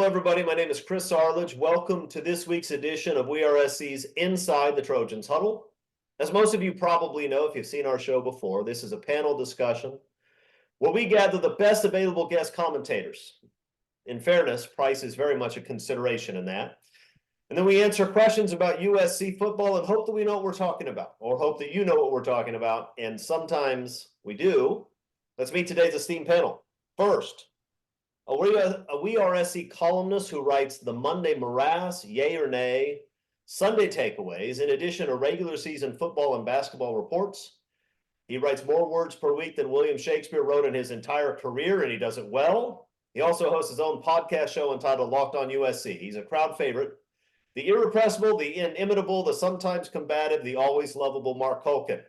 Hello, everybody. My name is Chris Arledge. Welcome to this week's edition of WeAreSC's Inside the Trojans Huddle. As most of you probably know, if you've seen our show before, this is a panel discussion where we gather the best available guest commentators. In fairness, price is very much a consideration in that. And then we answer questions about USC football and hope that we know what we're talking about, or hope that you know what we're talking about. And sometimes we do. Let's meet today's esteemed panel. First, a WeAreSC columnist who writes the Monday Morass, Yay or Nay, Sunday Takeaways, in addition to regular season football and basketball reports. He writes more words per week than William Shakespeare wrote in his entire career, and he does it well. He also hosts his own podcast show entitled Locked on USC. He's a crowd favorite. The irrepressible, the inimitable, the sometimes combative, the always lovable Mark Culkin.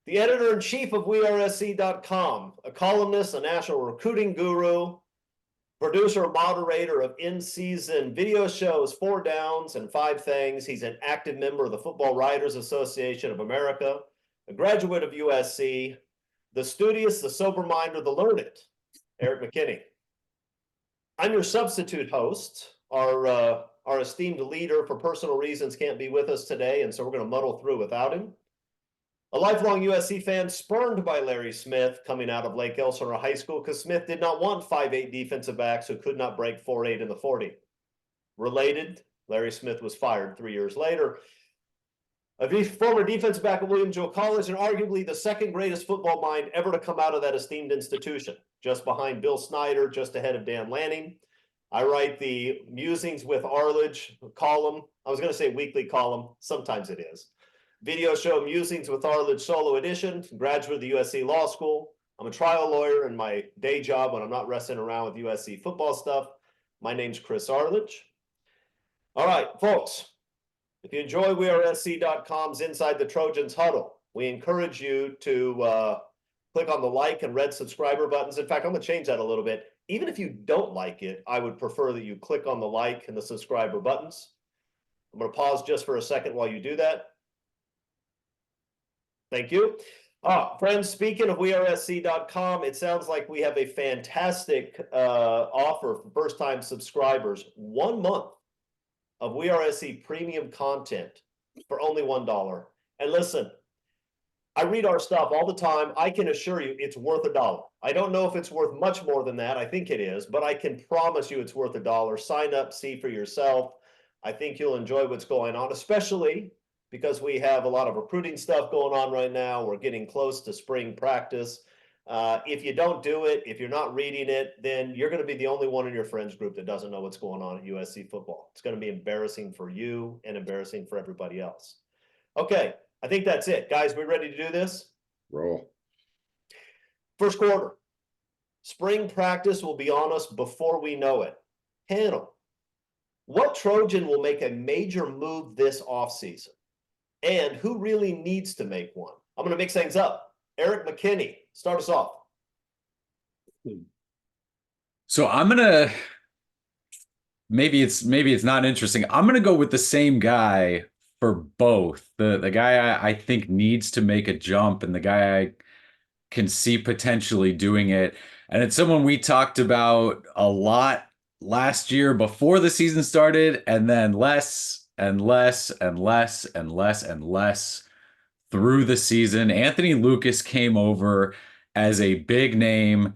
The editor-in-chief of WeAreSC.com, a columnist, a national recruiting guru, producer, moderator of in-season video shows, 4 Downs and 5 Things. He's an active member of the Football Writers Association of America, a graduate of USC, the studious, the sober-minded, the learned, Eric McKinney. I'm your substitute host. Our esteemed leader, for personal reasons, can't be with us today, and so we're going to muddle through without him. A lifelong USC fan spurned by Larry Smith coming out of Lake Elsinore High School because Smith did not want 5'8" defensive backs who could not break 4'8" in the 40. Related, Larry Smith was fired 3 years later. A former defensive back at William Jewell College and arguably the second greatest football mind ever to come out of that esteemed institution, just behind Bill Snyder, just ahead of Dan Lanning. I write the Musings with Arledge column. I was going to say weekly column. Sometimes it is. Video show Musings with Arledge solo edition, graduate of the USC Law School. I'm a trial lawyer in my day job when I'm not wrestling around with USC football stuff. My name's Chris Arledge. All right, folks, if you enjoy WeAreSC.com's Inside the Trojans Huddle, we encourage you to click on the like and red subscriber buttons. In fact, I'm going to change that a little bit. Even if you don't like it, I would prefer that you click on the like and the subscriber buttons. I'm going to pause just for a second while you do that. Thank you. Friends, speaking of WeAreSC.com, it sounds like we have a fantastic offer for first-time subscribers. 1 month of WeAreSC premium content for only $1. And listen, I read our stuff all the time. I can assure you it's worth $1. I don't know if it's worth much more than that. I think it is, but I can promise you it's worth $1. Sign up, see for yourself. I think you'll enjoy what's going on, especially because we have a lot of recruiting stuff going on right now. We're getting close to spring practice. If you don't do it, if you're not reading it, then you're going to be the only one in your friends group that doesn't know what's going on at USC football. It's going to be embarrassing for you and embarrassing for everybody else. Okay, I think that's it. Guys, we ready to do this? Roll. First quarter. Spring practice will be on us before we know it. Panel. What Trojan will make a major move this offseason? And who really needs to make one? I'm going to mix things up. Eric McKinney, start us off. So I'm going to, maybe it's not interesting. I'm going to go with the same guy for both. The guy I think needs to make a jump and the guy I can see potentially doing it. And it's someone we talked about a lot last year before the season started, and then less and less and less and less and less through the season. Anthony Lucas came over as a big name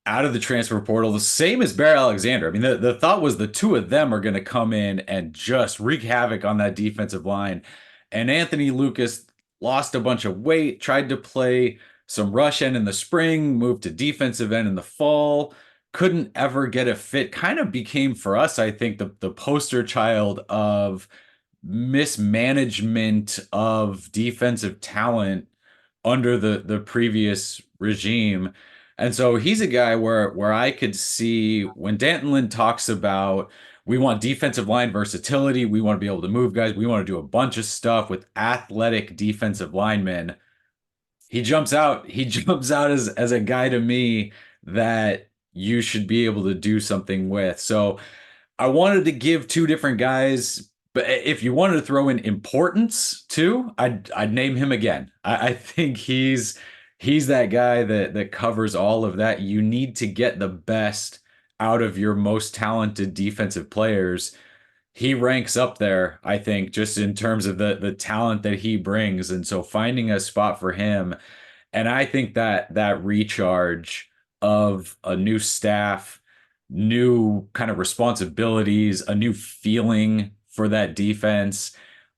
out of the transfer portal, the same as Bear Alexander. I mean, the thought was the two of them are going to come in and just wreak havoc on that defensive line. And Anthony Lucas lost a bunch of weight, tried to play some rush end in the spring, moved to defensive end in the fall, couldn't ever get a fit. Kind of became, for us, I think, the poster child of mismanagement of defensive talent under the previous regime. And so he's a guy where I could see when Danton Lynn talks about, we want defensive line versatility, we want to be able to move guys, we want to do a bunch of stuff with athletic defensive linemen. He jumps out as a guy to me that you should be able to do something with. So I wanted to give 2 different guys, but if you wanted to throw in importance too, I'd name him again. I think he's that guy that covers all of that. You need to get the best out of your most talented defensive players, he ranks up there, I think, just in terms of the talent that he brings. And so finding a spot for him, and I think that that recharge of a new staff, new kind of responsibilities, a new feeling for that defense,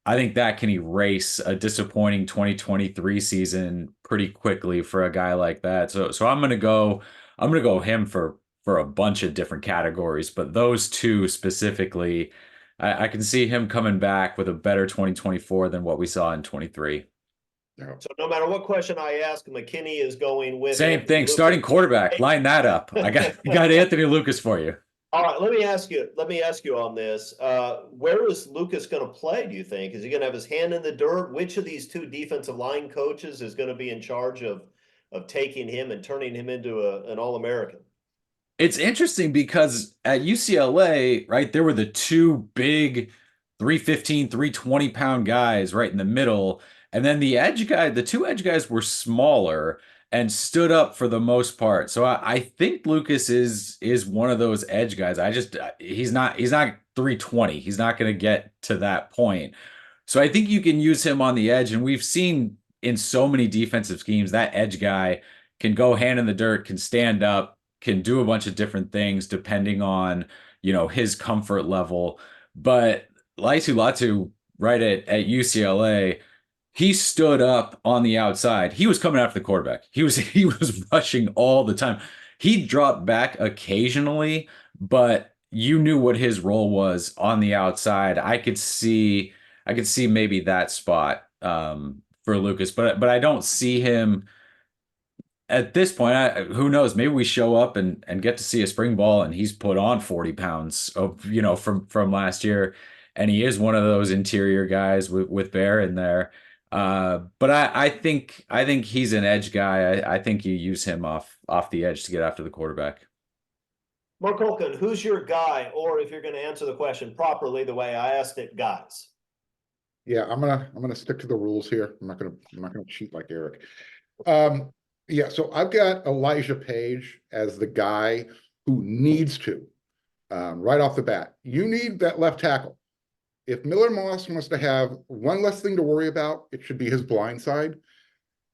I think that can erase a disappointing 2023 season pretty quickly for a guy like that. So I'm gonna go him for a bunch of different categories, but those two specifically, I can see him coming back with a better 2024 than what we saw in 23. Yeah. So no matter what question I ask, McKinney is going with Same Anthony thing, Lucas. starting quarterback. Line that up. I got Anthony Lucas for you. All right, let me ask you on this. Where is Lucas going to play, do you think? Is he going to have his hand in the dirt? Which of these two defensive line coaches is going to be in charge of taking him and turning him into an All-American? It's interesting because at UCLA, right, there were the two big 315, 320-pound guys right in the middle. And then the two edge guys were smaller and stood up for the most part. So I think Lucas is one of those edge guys. He's not 320. He's not going to get to that point. So I think you can use him on the edge. And we've seen in so many defensive schemes that edge guy can go hand in the dirt, can stand up, can do a bunch of different things depending on, his comfort level. But Laitu Latu, right at UCLA, he stood up on the outside. He was coming after the quarterback. He was rushing all the time. He dropped back occasionally, but you knew what his role was on the outside. I could see maybe that spot for Lucas, but I don't see him at this point. Who knows? Maybe we show up and get to see a spring ball, and he's put on 40 pounds of from last year, and he is one of those interior guys with Bear in there. But I think he's an edge guy. I think you use him off the edge to get after the quarterback. Mark Holken, who's your guy? Or if you're going to answer the question properly, the way I asked it, guys. Yeah, I'm gonna stick to the rules here. I'm not gonna cheat like Eric. Yeah, so I've got Elijah Page as the guy who needs to, right off the bat. You need that left tackle. If Miller Moss wants to have one less thing to worry about, it should be his blind side.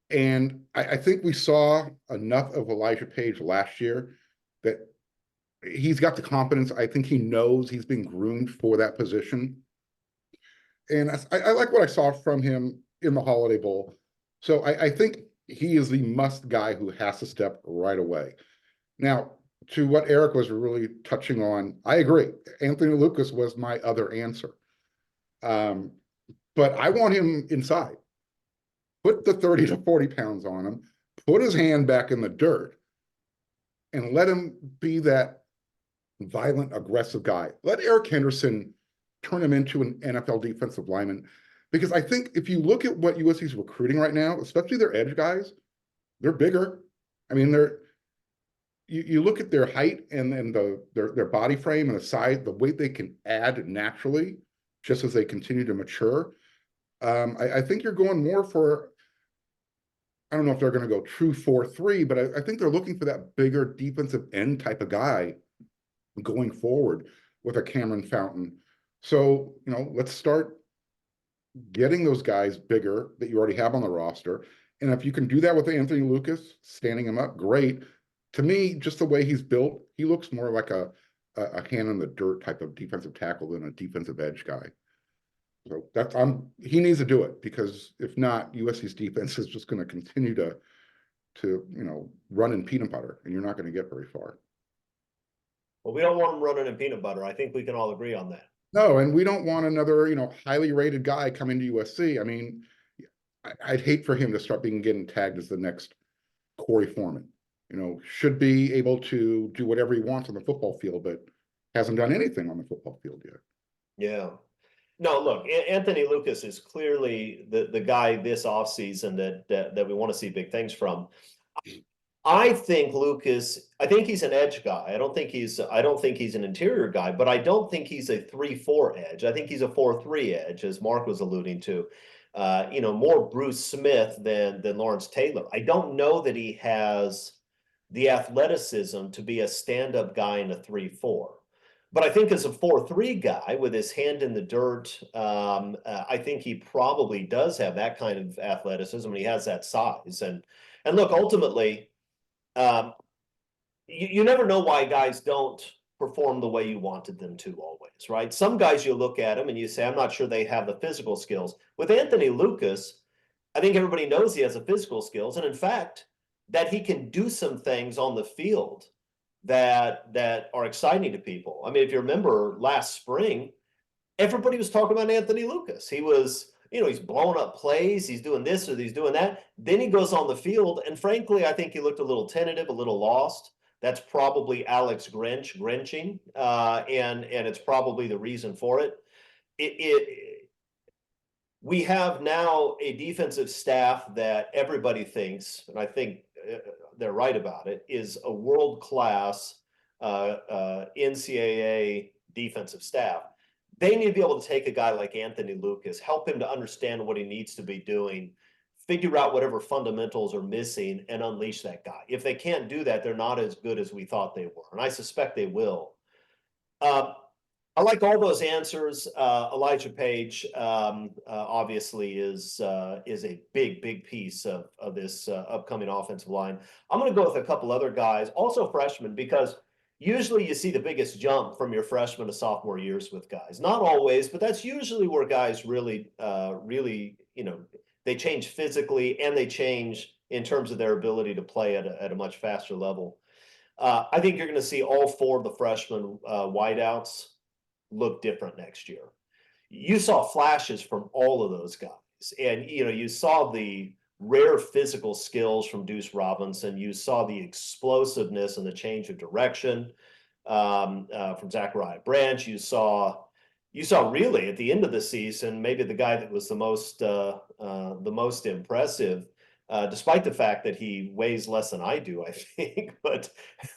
And I think we saw enough of Elijah Page last year that he's got the confidence. I think he knows he's being groomed for that position. And I like what I saw from him in the Holiday Bowl. So I think he is the must guy who has to step right away. Now, to what Eric was really touching on, I agree. Anthony Lucas was my other answer. But I want him inside. Put the 30 to 40 pounds on him, put his hand back in the dirt, and let him be that violent, aggressive guy. Let Eric Henderson turn him into an NFL defensive lineman. Because I think if you look at what USC's recruiting right now, especially their edge guys, they're bigger. I mean, you look at their height and their body frame and the size, the weight they can add naturally, just as they continue to mature. I think you're going more for, I don't know if they're going to go true 4-3, but I think they're looking for that bigger defensive end type of guy going forward with a Cameron Fountain. So, let's start getting those guys bigger that you already have on the roster. And if you can do that with Anthony Lucas, standing him up, great. To me, just the way he's built, he looks more like a hand in the dirt type of defensive tackle than a defensive edge guy. So he needs to do it, because if not, USC's defense is just going to continue to run in peanut butter, and you're not going to get very far. Well, we don't want him running in peanut butter. I think we can all agree on that. No, and we don't want another, highly rated guy coming to USC. I mean, I'd hate for him to start getting tagged as the next Corey Foreman. Should be able to do whatever he wants on the football field, but hasn't done anything on the football field yet. Yeah. No, look, Anthony Lucas is clearly the guy this offseason that we want to see big things from. I think he's an edge guy. I don't think he's an interior guy, but I don't think he's a 3-4 edge. I think he's a 4-3 edge, as Mark was alluding to. More Bruce Smith than Lawrence Taylor. I don't know that he has the athleticism to be a stand-up guy in a 3-4. But I think as a 4-3 guy with his hand in the dirt, I think he probably does have that kind of athleticism, and he has that size. And look, ultimately, you never know why guys don't perform the way you wanted them to always, right? Some guys, you look at them and you say, I'm not sure they have the physical skills. With Anthony Lucas, I think everybody knows he has the physical skills. And in fact, that he can do some things on the field that are exciting to people. I mean, if you remember last spring, everybody was talking about Anthony Lucas. He was, he's blowing up plays, he's doing this or he's doing that. Then he goes on the field, and frankly, I think he looked a little tentative, a little lost. That's probably Alex Grinching, and it's probably the reason for it. We have now a defensive staff that everybody thinks, and I think they're right about it, is a world-class NCAA defensive staff. They need to be able to take a guy like Anthony Lucas, help him to understand what he needs to be doing, figure out whatever fundamentals are missing, and unleash that guy. If they can't do that, they're not as good as we thought they were, and I suspect they will. I like all those answers. Elijah Page obviously is a big piece of this upcoming offensive line. I'm going to go with a couple other guys, also freshmen, because usually you see the biggest jump from your freshman to sophomore years with guys. Not always, but that's usually where guys really, they change physically and they change in terms of their ability to play at a much faster level. I think you're going to see all four of the freshman wideouts look different next year. You saw flashes from all of those guys, and you saw the rare physical skills from Deuce Robinson. You saw the explosiveness and the change of direction from Zachariah Branch. You saw really at the end of the season, maybe the guy that was the most impressive, despite the fact that he weighs less than I do, I think, but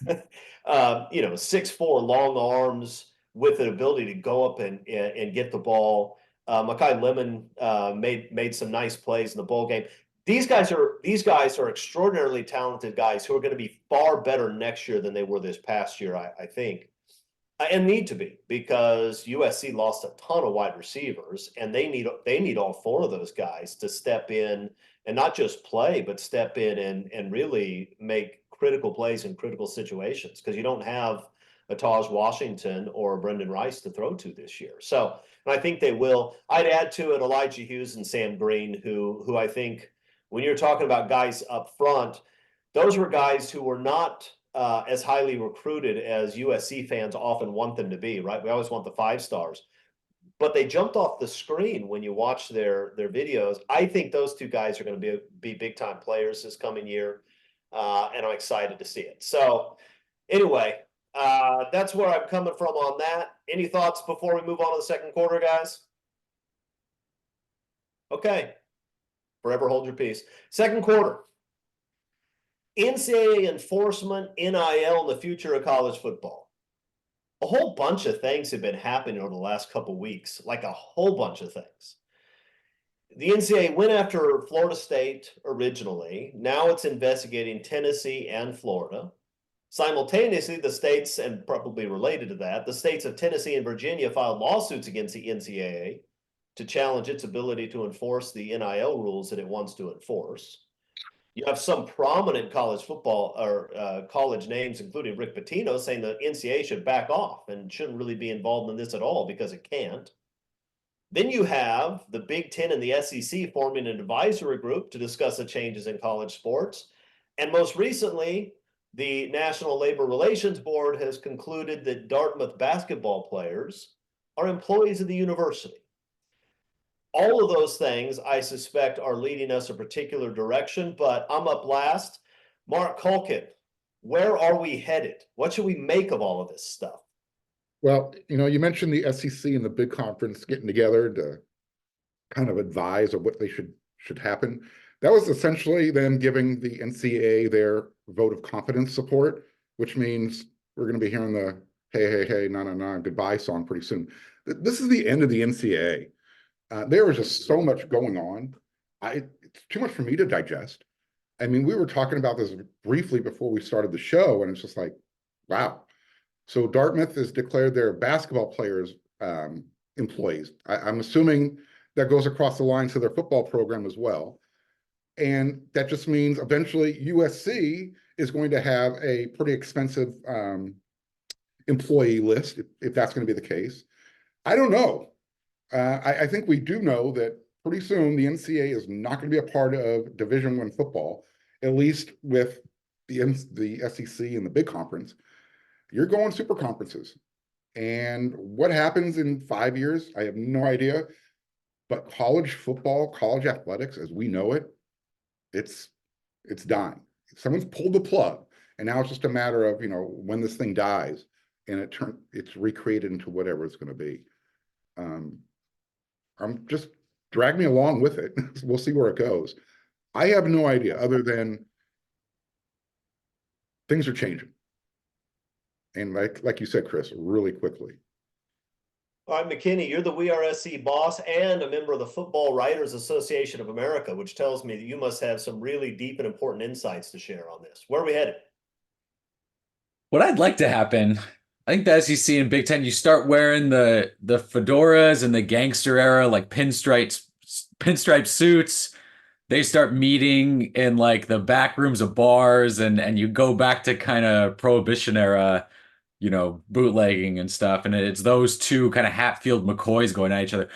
6'4", long arms, with an ability to go up and get the ball. Makai Lemon made some nice plays in the bowl game. These guys are extraordinarily talented guys who are going to be far better next year than they were this past year, I think, and need to be, because USC lost a ton of wide receivers, and they need all four of those guys to step in and not just play, but step in and really make critical plays in critical situations, because you don't have a Taj Washington or a Brendan Rice to throw to this year. So, and I think they will. I'd add to it Elijah Hughes and Sam Green, who I think, when you're talking about guys up front, those were guys who were not as highly recruited as USC fans often want them to be, right? We always want the 5 stars. But they jumped off the screen when you watch their videos. I think those two guys are going to be big-time players this coming year, and I'm excited to see it. So, anyway, that's where I'm coming from on that. Any thoughts before we move on to the second quarter, guys? Okay. Forever hold your peace. Second quarter. NCAA enforcement, NIL, and the future of college football. A whole bunch of things have been happening over the last couple weeks, like a whole bunch of things. The NCAA went after Florida State originally. Now it's investigating Tennessee and Florida. Simultaneously, the states, and probably related to that, the states of Tennessee and Virginia filed lawsuits against the NCAA to challenge its ability to enforce the NIL rules that it wants to enforce. You have some prominent college football or college names, including Rick Pitino, saying the NCAA should back off and shouldn't really be involved in this at all because it can't. Then you have the Big Ten and the SEC forming an advisory group to discuss the changes in college sports. And most recently, the National Labor Relations Board has concluded that Dartmouth basketball players are employees of the university. All of those things, I suspect, are leading us a particular direction, but I'm up last. Mark Culkin, where are we headed? What should we make of all of this stuff? Well, you mentioned the SEC and the big conference getting together to kind of advise of what they should happen. That was essentially them giving the NCAA their vote of confidence support, which means we're going to be hearing the hey, nah, goodbye song pretty soon. This is the end of the NCAA. There is just so much going on. It's too much for me to digest. I mean, we were talking about this briefly before we started the show, and it's just like, wow. So Dartmouth has declared their basketball players employees. I'm assuming that goes across the line to their football program as well. And that just means eventually USC is going to have a pretty expensive employee list, if that's going to be the case. I don't know. I think we do know that pretty soon the NCAA is not going to be a part of Division I football, at least with the SEC and the big conference. You're going super conferences. And what happens in 5 years, I have no idea. But college football, college athletics, as we know it, it's dying. Someone's pulled the plug, and now it's just a matter of, when this thing dies and it's recreated into whatever it's going to be. I'm just drag me along with it. We'll see where it goes. I have no idea other than things are changing. And like you said, Chris, really quickly. All right, McKinney, you're the WeAreSC boss and a member of the Football Writers Association of America, which tells me that you must have some really deep and important insights to share on this. Where are we headed? What I'd like to happen, I think the SEC and Big Ten, you start wearing the fedoras and the gangster era, like pinstripe suits. They start meeting in like the back rooms of bars, and you go back to kind of Prohibition era, bootlegging and stuff. And it's those two kind of Hatfield McCoys going at each other.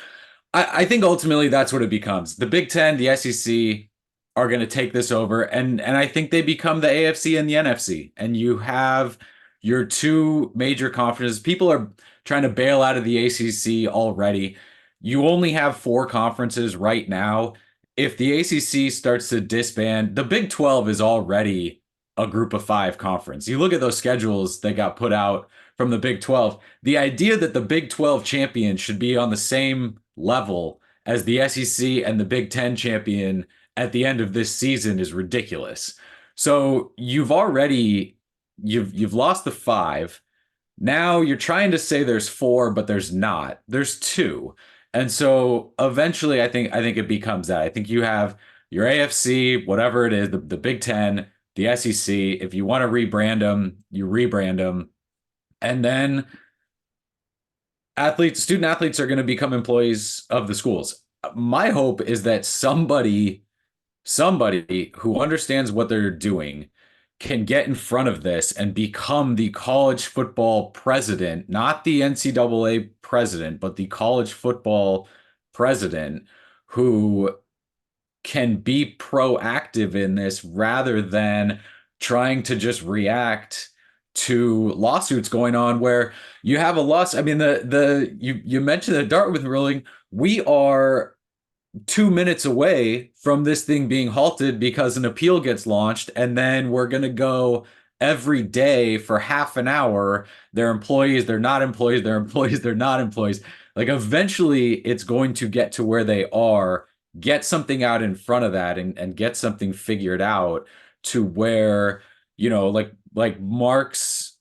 I think ultimately that's what it becomes. The Big Ten, the SEC are going to take this over. And I think they become the AFC and the NFC. And you have your two major conferences. People are trying to bail out of the ACC already. You only have 4 conferences right now. If the ACC starts to disband, the Big 12 is already a group of 5 conference. You look at those schedules that got put out from the Big 12. The idea that the Big 12 champion should be on the same level as the SEC and the Big 10 champion at the end of this season is ridiculous. So you've lost the 5. Now you're trying to say there's 4, but there's not. There's 2. And so eventually I think it becomes that. I think you have your AFC, whatever it is, the Big 10, the SEC. If you want to rebrand them, you rebrand them. And then student athletes are going to become employees of the schools. My hope is that somebody who understands what they're doing can get in front of this and become the college football president, not the NCAA president, but the college football president who can be proactive in this rather than trying to just react to lawsuits going on where you have a loss. I mean, you mentioned the Dartmouth ruling. We are 2 minutes away from this thing being halted because an appeal gets launched, and then we're going to go every day for half an hour. They're employees, they're not employees, they're employees, they're not employees. Like eventually it's going to get to where they are, get something out in front of that and get something figured out to where, like Mark's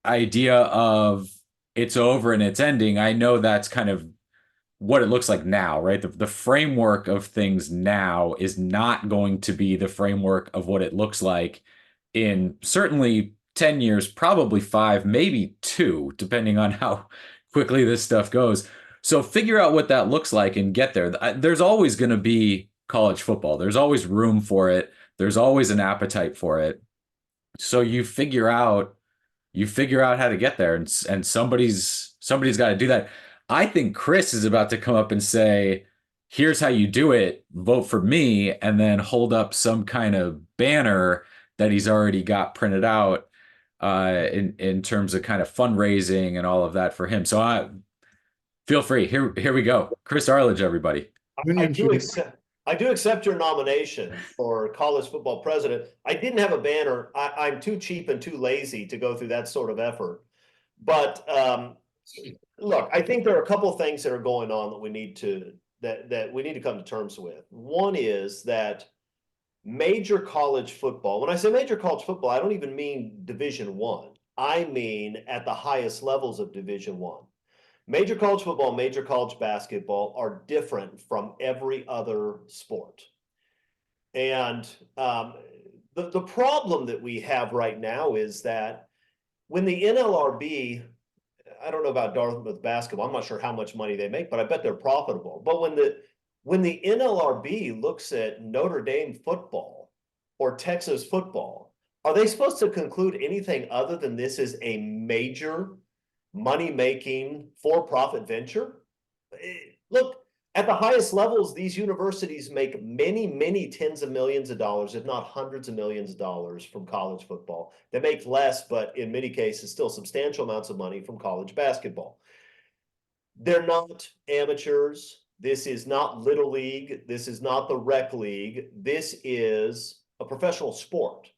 idea of it's over and it's ending. I know that's kind of what it looks like now, right? The framework of things now is not going to be the framework of what it looks like in certainly 10 years, probably 5, maybe 2, depending on how quickly this stuff goes. So figure out what that looks like and get there. There's always going to be college football. There's always room for it. There's always an appetite for it. So you figure out how to get there, and somebody's got to do that. I think Chris is about to come up and say, here's how you do it, vote for me, and then hold up some kind of banner that he's already got printed out in terms of kind of fundraising and all of that for him. So feel free. Here we go. Chris Arledge, everybody. I do accept your nomination for college football president. I didn't have a banner. I'm too cheap and too lazy to go through that sort of effort. But look, I think there are a couple of things that are going on that we need to come to terms with. One is that major college football, when I say major college football, I don't even mean Division I. I mean at the highest levels of Division I. Major college football, major college basketball are different from every other sport. And the problem that we have right now is that when the NLRB, I don't know about Dartmouth basketball, I'm not sure how much money they make, but I bet they're profitable. But when the NLRB looks at Notre Dame football or Texas football, are they supposed to conclude anything other than this is a major money-making for-profit venture? Look, at the highest levels, these universities make many, many tens of millions of dollars, if not hundreds of millions of dollars from college football. They make less, but in many cases, still substantial amounts of money from college basketball. They're not amateurs. This is not Little League. This is not the rec league. This is a professional sport.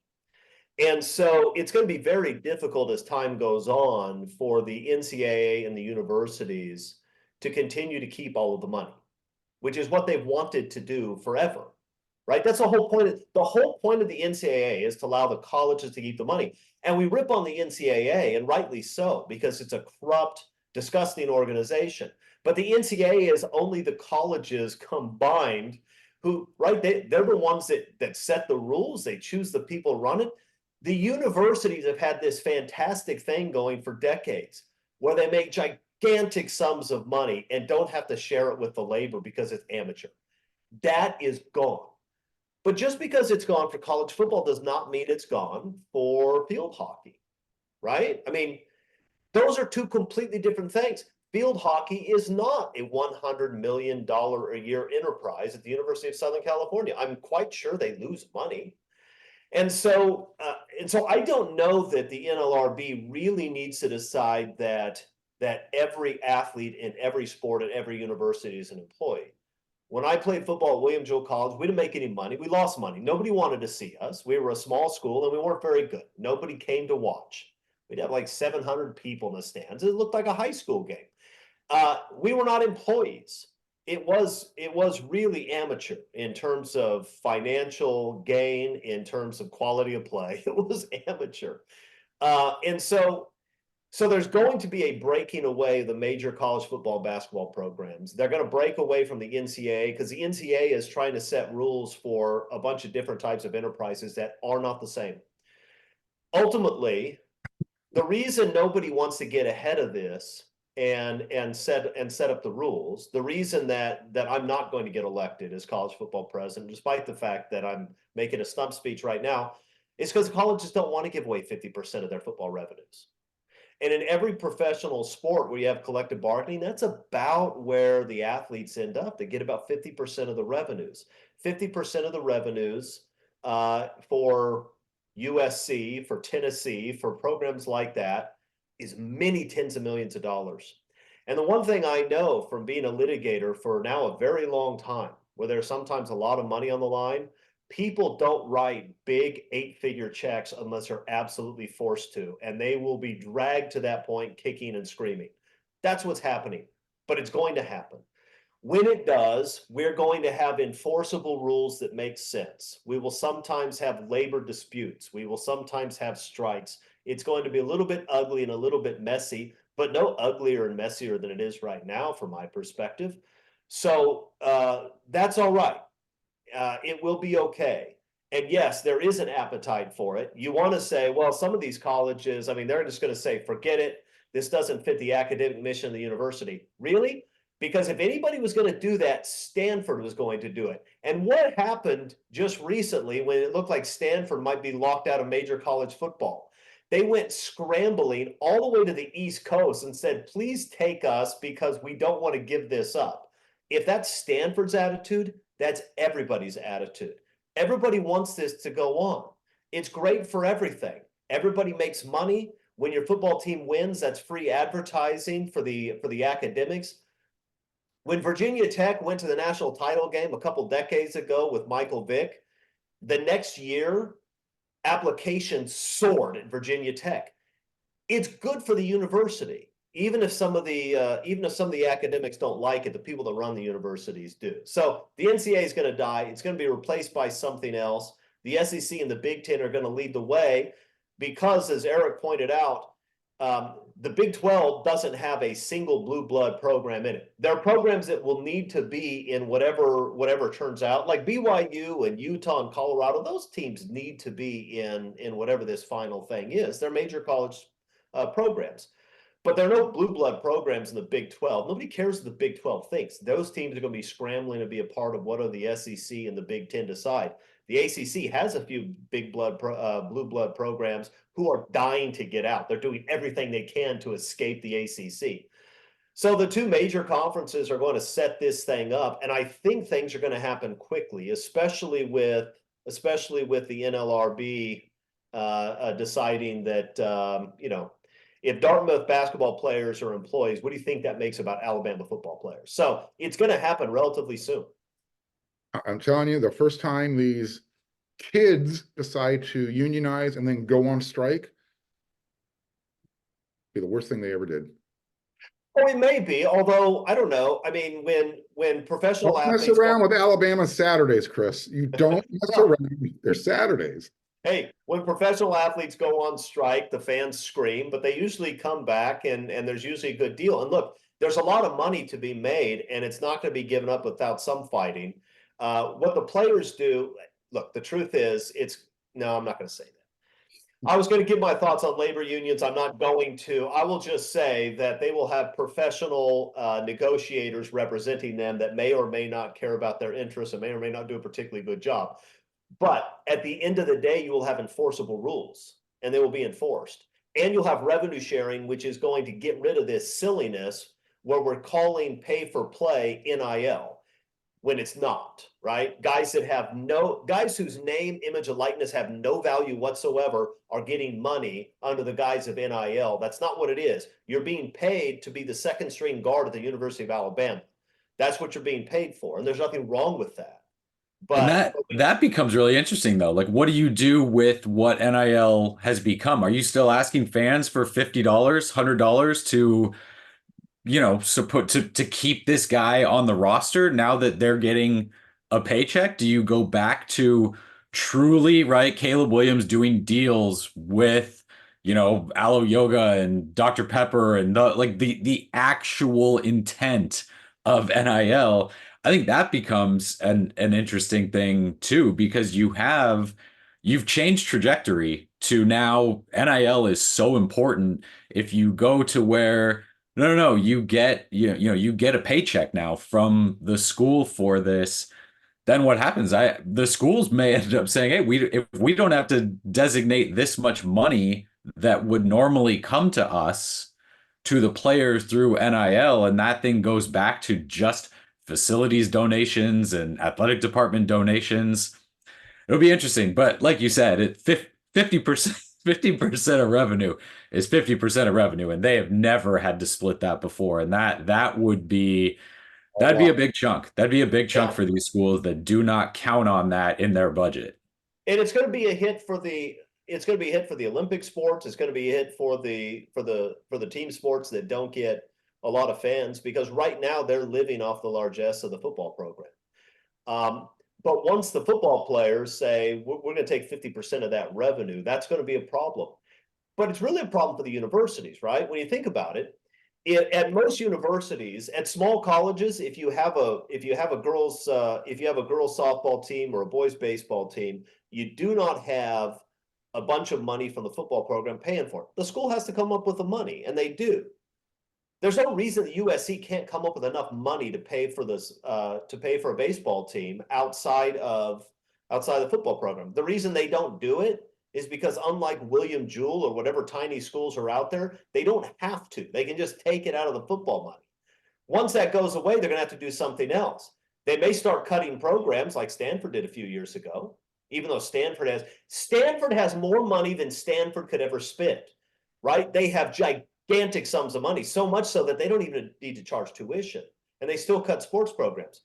And so it's going to be very difficult as time goes on for the NCAA and the universities to continue to keep all of the money, which is what they've wanted to do forever, right? That's the whole point. The whole point of the NCAA is to allow the colleges to keep the money. And we rip on the NCAA, and rightly so, because it's a corrupt, disgusting organization. But the NCAA is only the colleges combined who, right, they're the ones that set the rules. They choose the people run it. The universities have had this fantastic thing going for decades where they make gigantic sums of money and don't have to share it with the labor because it's amateur. That is gone. But just because it's gone for college football does not mean it's gone for field hockey, right? I mean, those are two completely different things. Field hockey is not a $100 million a year enterprise at the University of Southern California. I'm quite sure they lose money. And so I don't know that the NLRB really needs to decide that every athlete in every sport at every university is an employee. When I played football at William Jewell College, we didn't make any money. We lost money. Nobody wanted to see us. We were a small school and we weren't very good. Nobody came to watch. We'd have like 700 people in the stands. It looked like a high school game. We were not employees. It was really amateur in terms of financial gain, in terms of quality of play. It was amateur. And so there's going to be a breaking away of the major college football basketball programs. They're going to break away from the NCAA because the NCAA is trying to set rules for a bunch of different types of enterprises that are not the same. Ultimately, the reason nobody wants to get ahead of this and set up the rules, the reason that I'm not going to get elected as college football president, despite the fact that I'm making a stump speech right now, is because colleges don't want to give away 50% of their football revenues. And in every professional sport where you have collective bargaining, that's about where the athletes end up. They get about 50% of the revenues. 50% of the revenues for USC, for Tennessee, for programs like that is many tens of millions of dollars. And the one thing I know from being a litigator for now a very long time, where there's sometimes a lot of money on the line, people don't write big 8-figure checks unless they're absolutely forced to, and they will be dragged to that point kicking and screaming. That's what's happening, but it's going to happen. When it does, we're going to have enforceable rules that make sense. We will sometimes have labor disputes. We will sometimes have strikes. It's going to be a little bit ugly and a little bit messy, but no uglier and messier than it is right now from my perspective. So that's all right. It will be okay. And yes, there is an appetite for it. You want to say, well, some of these colleges, I mean, they're just going to say, forget it. This doesn't fit the academic mission of the university. Really? Because if anybody was going to do that, Stanford was going to do it. And what happened just recently when it looked like Stanford might be locked out of major college football? They went scrambling all the way to the East Coast and said, please take us because we don't want to give this up. If that's Stanford's attitude, that's everybody's attitude. Everybody wants this to go on. It's great for everything. Everybody makes money. When your football team wins, that's free advertising for the academics. When Virginia Tech went to the national title game a couple decades ago with Michael Vick, the next year, applications soared at Virginia Tech. It's good for the university, even if some of the academics don't like it. The people that run the universities do. So the NCAA is going to die. It's going to be replaced by something else. The SEC and the Big Ten are going to lead the way because, as Eric pointed out, the Big 12 doesn't have a single blue blood program in it. There are programs that will need to be in whatever turns out, like BYU and Utah and Colorado. Those teams need to be in whatever this final thing is. They're major college programs. But there are no blue blood programs in the Big 12. Nobody cares what the Big 12 thinks. Those teams are going to be scrambling to be a part of what are the SEC and the Big 10 decide. The ACC has a few blue blood programs who are dying to get out. They're doing everything they can to escape the ACC. So the two major conferences are going to set this thing up, and I think things are going to happen quickly, especially with the NLRB deciding that if Dartmouth basketball players are employees, what do you think that makes about Alabama football players? So it's going to happen relatively soon. I'm telling you, the first time these kids decide to unionize and then go on strike, be the worst thing they ever did. Oh, it may be, although I don't know. I mean, when professional Don't athletes mess around with Alabama Saturdays, Chris. You don't mess around. They're Saturdays. Hey, when professional athletes go on strike, the fans scream, but they usually come back and there's usually a good deal. And look, there's a lot of money to be made, and it's not going to be given up without some fighting. What the players do, look, the truth is, no, I'm not going to say that. I was going to give my thoughts on labor unions. I'm not going to. I will just say that they will have professional negotiators representing them that may or may not care about their interests and may or may not do a particularly good job. But at the end of the day, you will have enforceable rules, and they will be enforced. And you'll have revenue sharing, which is going to get rid of this silliness where we're calling pay for play NIL when it's not, right? Guys whose name, image, and likeness have no value whatsoever are getting money under the guise of NIL. That's not what it is. You're being paid to be the second string guard at the University of Alabama. That's what you're being paid for, and there's nothing wrong with that. But that becomes really interesting, though. Like, what do you do with what NIL has become? Are you still asking fans for $50, $100 to, to keep this guy on the roster now that they're getting a paycheck? Do you go back to truly, right, Caleb Williams doing deals with, Aloe Yoga and Dr. Pepper and the actual intent of NIL? I think that becomes an interesting thing too, because you've changed trajectory to now NIL is so important. If you go to where no, you get you get a paycheck now from the school for this, then what happens? The schools may end up saying, hey, if we don't have to designate this much money that would normally come to us to the players through NIL, and that thing goes back to just facilities donations and athletic department donations. It'll be interesting, but like you said, 50% of revenue is 50% of revenue, and they have never had to split that before, and that'd be a big chunk. That'd be a big chunk for these schools that do not count on that in their budget. And it's going to be a hit for the Olympic sports. It's going to be a hit for the team sports that don't get a lot of fans, because right now they're living off the largesse of the football program. But once the football players say, we're going to take 50% of that revenue, that's going to be a problem. But it's really a problem for the universities, right? When you think about it, at most universities, at small colleges, if you have a girls softball team or a boys baseball team, you do not have a bunch of money from the football program paying for it. The school has to come up with the money, and they do. There's no reason the USC can't come up with enough money to pay for a baseball team outside of the football program. The reason they don't do it is because, unlike William Jewell or whatever tiny schools are out there, they don't have to. They can just take it out of the football money. Once that goes away, they're going to have to do something else. They may start cutting programs like Stanford did a few years ago, even though Stanford has more money than Stanford could ever spend, right? They have gigantic sums of money, so much so that they don't even need to charge tuition, and they still cut sports programs.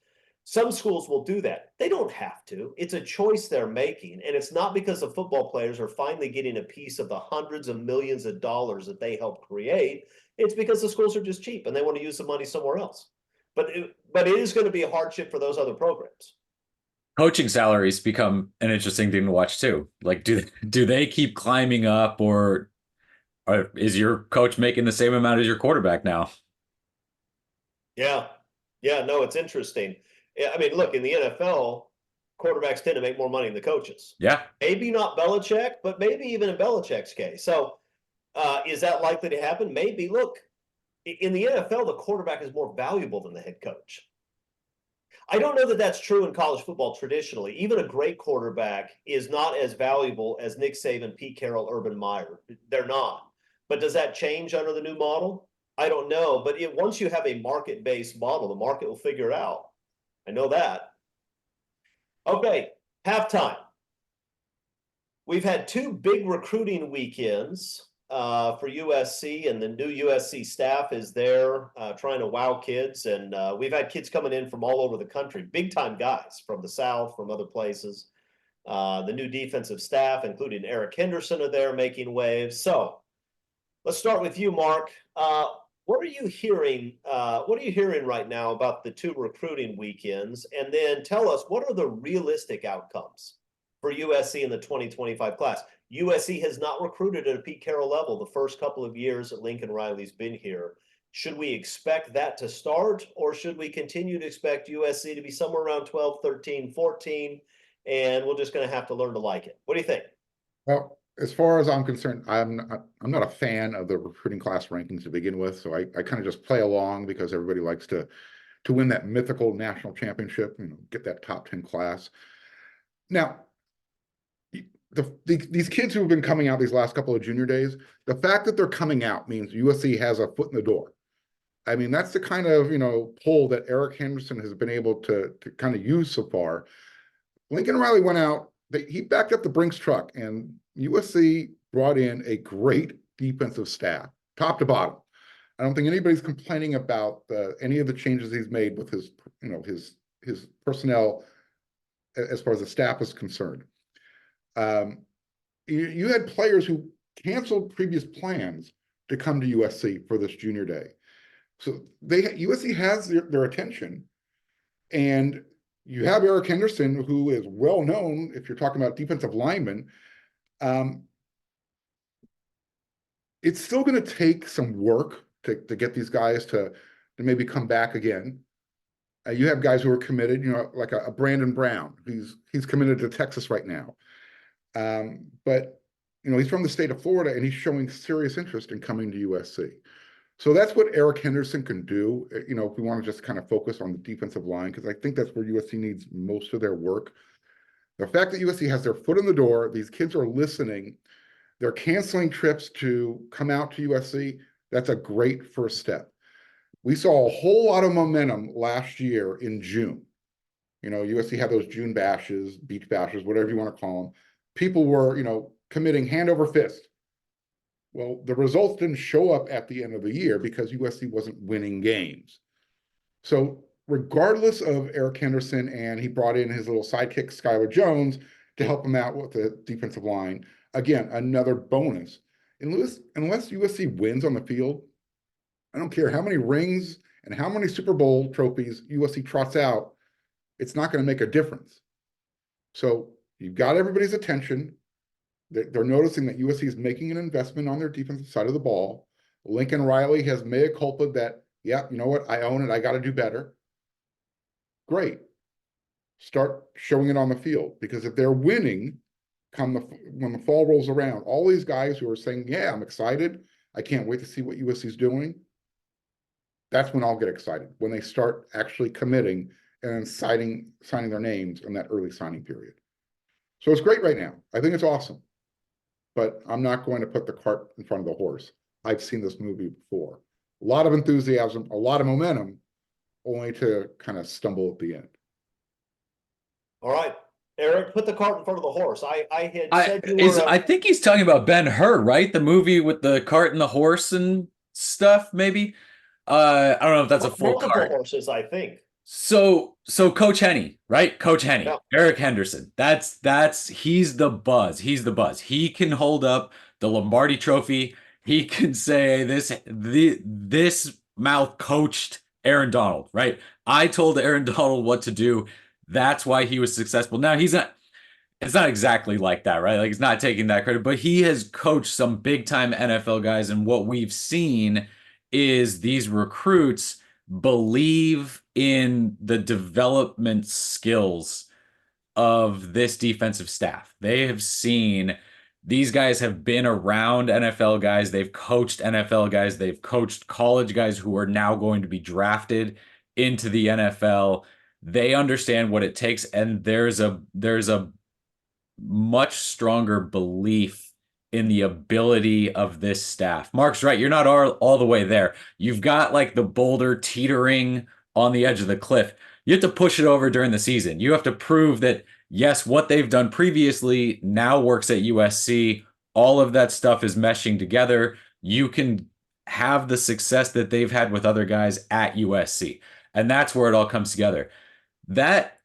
Some schools will do that. They don't have to. It's a choice they're making, and it's not because the football players are finally getting a piece of the hundreds of millions of dollars that they helped create. It's because the schools are just cheap and they want to use the money somewhere else. But it is going to be a hardship for those other programs. Coaching salaries become an interesting thing to watch too. Like, do they keep climbing up, or is your coach making the same amount as your quarterback now? Yeah. Yeah, no, it's interesting. Yeah, I mean, look, in the NFL, quarterbacks tend to make more money than the coaches. Yeah. Maybe not Belichick, but maybe even in Belichick's case. So is that likely to happen? Maybe. Look, in the NFL, the quarterback is more valuable than the head coach. I don't know that that's true in college football traditionally. Even a great quarterback is not as valuable as Nick Saban, Pete Carroll, Urban Meyer. They're not. But does that change under the new model? I don't know. But once you have a market-based model, the market will figure it out. I know that. Okay, halftime. We've had two big recruiting weekends for USC, and the new USC staff is there trying to wow kids. And we've had kids coming in from all over the country, big-time guys from the South, from other places. The new defensive staff, including Eric Henderson, are there making waves. So let's start with you, Mark. What are you hearing? What are you hearing right now about the two recruiting weekends? And then tell us, what are the realistic outcomes for USC in the 2025 class? USC has not recruited at a Pete Carroll level the first couple of years that Lincoln Riley's been here. Should we expect that to start, or should we continue to expect USC to be somewhere around 12, 13, 14, and we're just going to have to learn to like it? What do you think? Well, as far as I'm concerned, I'm not a fan of the recruiting class rankings to begin with, so I kind of just play along because everybody likes to win that mythical national championship, get that top 10 class. Now, these kids who have been coming out these last couple of junior days, the fact that they're coming out means USC has a foot in the door. I mean, that's the kind of pull that Eric Henderson has been able to kind of use so far. Lincoln Riley went out, he backed up the Brinks truck, and USC brought in a great defensive staff, top to bottom. I don't think anybody's complaining about any of the changes he's made with his personnel as far as the staff is concerned. You had players who canceled previous plans to come to USC for this junior day. So USC has their attention, and you have Eric Henderson, who is well known if you're talking about defensive linemen. It's still going to take some work to get these guys to maybe come back again. You have guys who are committed, like a Brandon Brown. He's committed to Texas right now. But he's from the state of Florida, and he's showing serious interest in coming to USC. So that's what Eric Henderson can do, if we want to just kind of focus on the defensive line, because I think that's where USC needs most of their work. The fact that USC has their foot in the door, these kids are listening, they're canceling trips to come out to USC, that's a great first step. We saw a whole lot of momentum last year in June. USC had those June bashes, beach bashes, whatever you want to call them. People were, committing hand over fist. Well, the results didn't show up at the end of the year because USC wasn't winning games. So regardless of Eric Henderson, and he brought in his little sidekick, Skylar Jones, to help him out with the defensive line, again, another bonus. Unless USC wins on the field, I don't care how many rings and how many Super Bowl trophies USC trots out, it's not going to make a difference. So you've got everybody's attention. They're noticing that USC is making an investment on their defensive side of the ball. Lincoln Riley has mea culpa that, yeah, you know what, I own it, I got to do better. Great. Start showing it on the field, because if they're winning, when the fall rolls around, all these guys who are saying, yeah, I'm excited, I can't wait to see what USC is doing, that's when I'll get excited, when they start actually committing and signing their names in that early signing period. So it's great right now. I think it's awesome. But I'm not going to put the cart in front of the horse. I've seen this movie before. A lot of enthusiasm, a lot of momentum, only to kind of stumble at the end. All right, Eric, put the cart in front of the horse. I think he's talking about Ben-Hur, right? The movie with the cart and the horse and stuff, maybe. I don't know if that's a full cart. Horses, I think. So Coach Henny, right? Coach Henny, yeah. Eric Henderson. He's the buzz. He's the buzz. He can hold up the Lombardi Trophy. He can say this mouth coached Aaron Donald, right? I told Aaron Donald what to do. That's why he was successful. Now he's not. it's not exactly like that, right? Like it's not taking that credit, but he has coached some big time NFL guys. And what we've seen is these recruits believe in the development skills of this defensive staff. They have seen these guys have been around NFL guys. They've coached NFL guys. They've coached college guys who are now going to be drafted into the NFL. They understand what it takes, and there's a much stronger belief in the ability of this staff. Mark's right. You're not all the way there. You've got like the boulder teetering on the edge of the cliff. You have to push it over during the season. You have to prove that, yes, what they've done previously now works at USC. All of that stuff is meshing together. You can have the success that they've had with other guys at USC. And that's where it all comes together. That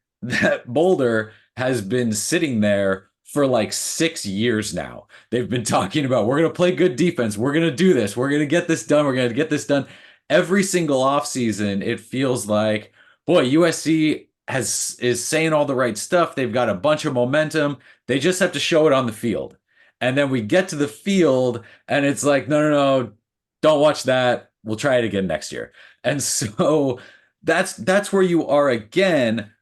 boulder has been sitting there for like 6 years now. They've been talking about, we're going to play good defense. We're going to do this. We're going to get this done. We're going to get this done. Every single offseason, it feels like, boy, USC is saying all the right stuff. They've got a bunch of momentum. They just have to show it on the field. And then we get to the field and it's like, no, don't watch that. We'll try it again next year. And so that's where you are again.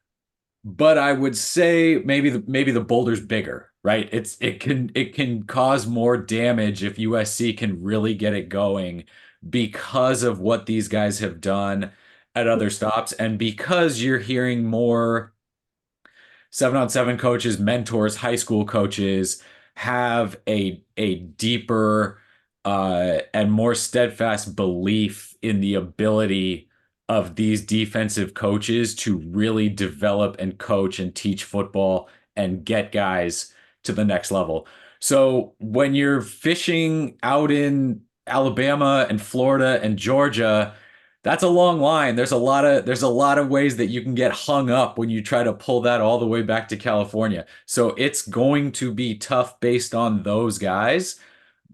But I would say maybe the boulder's bigger, right? It can cause more damage if USC can really get it going because of what these guys have done at other stops, and because you're hearing more 7-on-7 coaches, mentors, high school coaches have a deeper and more steadfast belief in the ability of these defensive coaches to really develop and coach and teach football and get guys to the next level. So when you're fishing out in Alabama and Florida and Georgia, that's a long line. There's a lot of ways that you can get hung up when you try to pull that all the way back to California. So it's going to be tough based on those guys,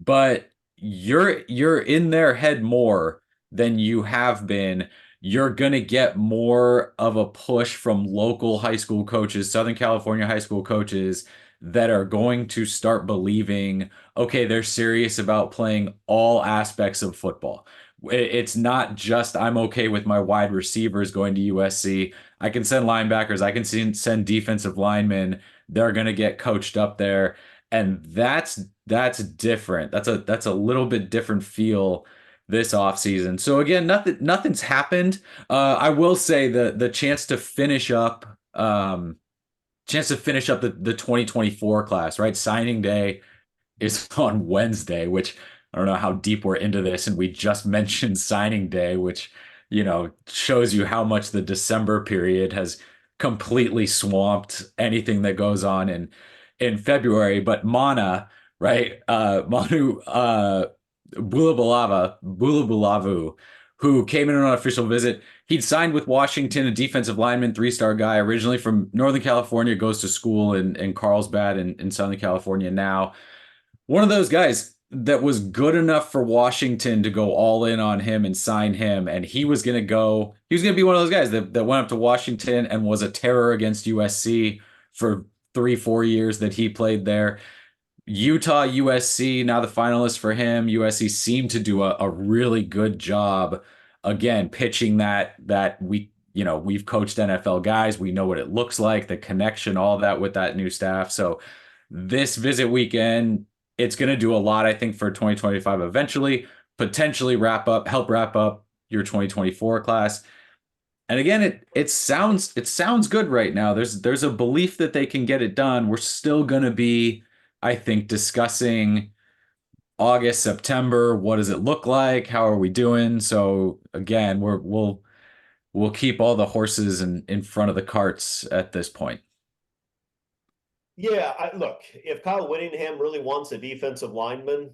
but you're in their head more than you have been. You're going to get more of a push from local high school coaches, Southern California high school coaches that are going to start believing, okay, they're serious about playing all aspects of football. It's not just I'm okay with my wide receivers going to USC. I can send linebackers. I can send defensive linemen. They're going to get coached up there. And that's different. That's a little bit different feel this offseason. So again, nothing's happened. I will say the chance to finish up the 2024 class, right? Signing day is on Wednesday, which I don't know how deep we're into this, and we just mentioned signing day, which shows you how much the December period has completely swamped anything that goes on in February. But Mana, right? Manu Bulabulavu, who came in on an official visit. He'd signed with Washington, a defensive lineman, 3-star guy, originally from Northern California, goes to school in Carlsbad in Southern California now. One of those guys that was good enough for Washington to go all in on him and sign him. And he was going to be one of those guys that went up to Washington and was a terror against USC for 3-4 years that he played there. Utah, USC, now the finalists for him. USC seemed to do a really good job, again, pitching that we've coached NFL guys. We know what it looks like, the connection, all that with that new staff. So this visit weekend, it's going to do a lot, I think, for 2025 eventually, potentially help wrap up your 2024 class. And again, it sounds good right now. There's a belief that they can get it done. We're still going to be, I think, discussing August, September. What does it look like? How are we doing? So again, we'll keep all the horses in front of the carts at this point. Yeah, look, if Kyle Whittingham really wants a defensive lineman,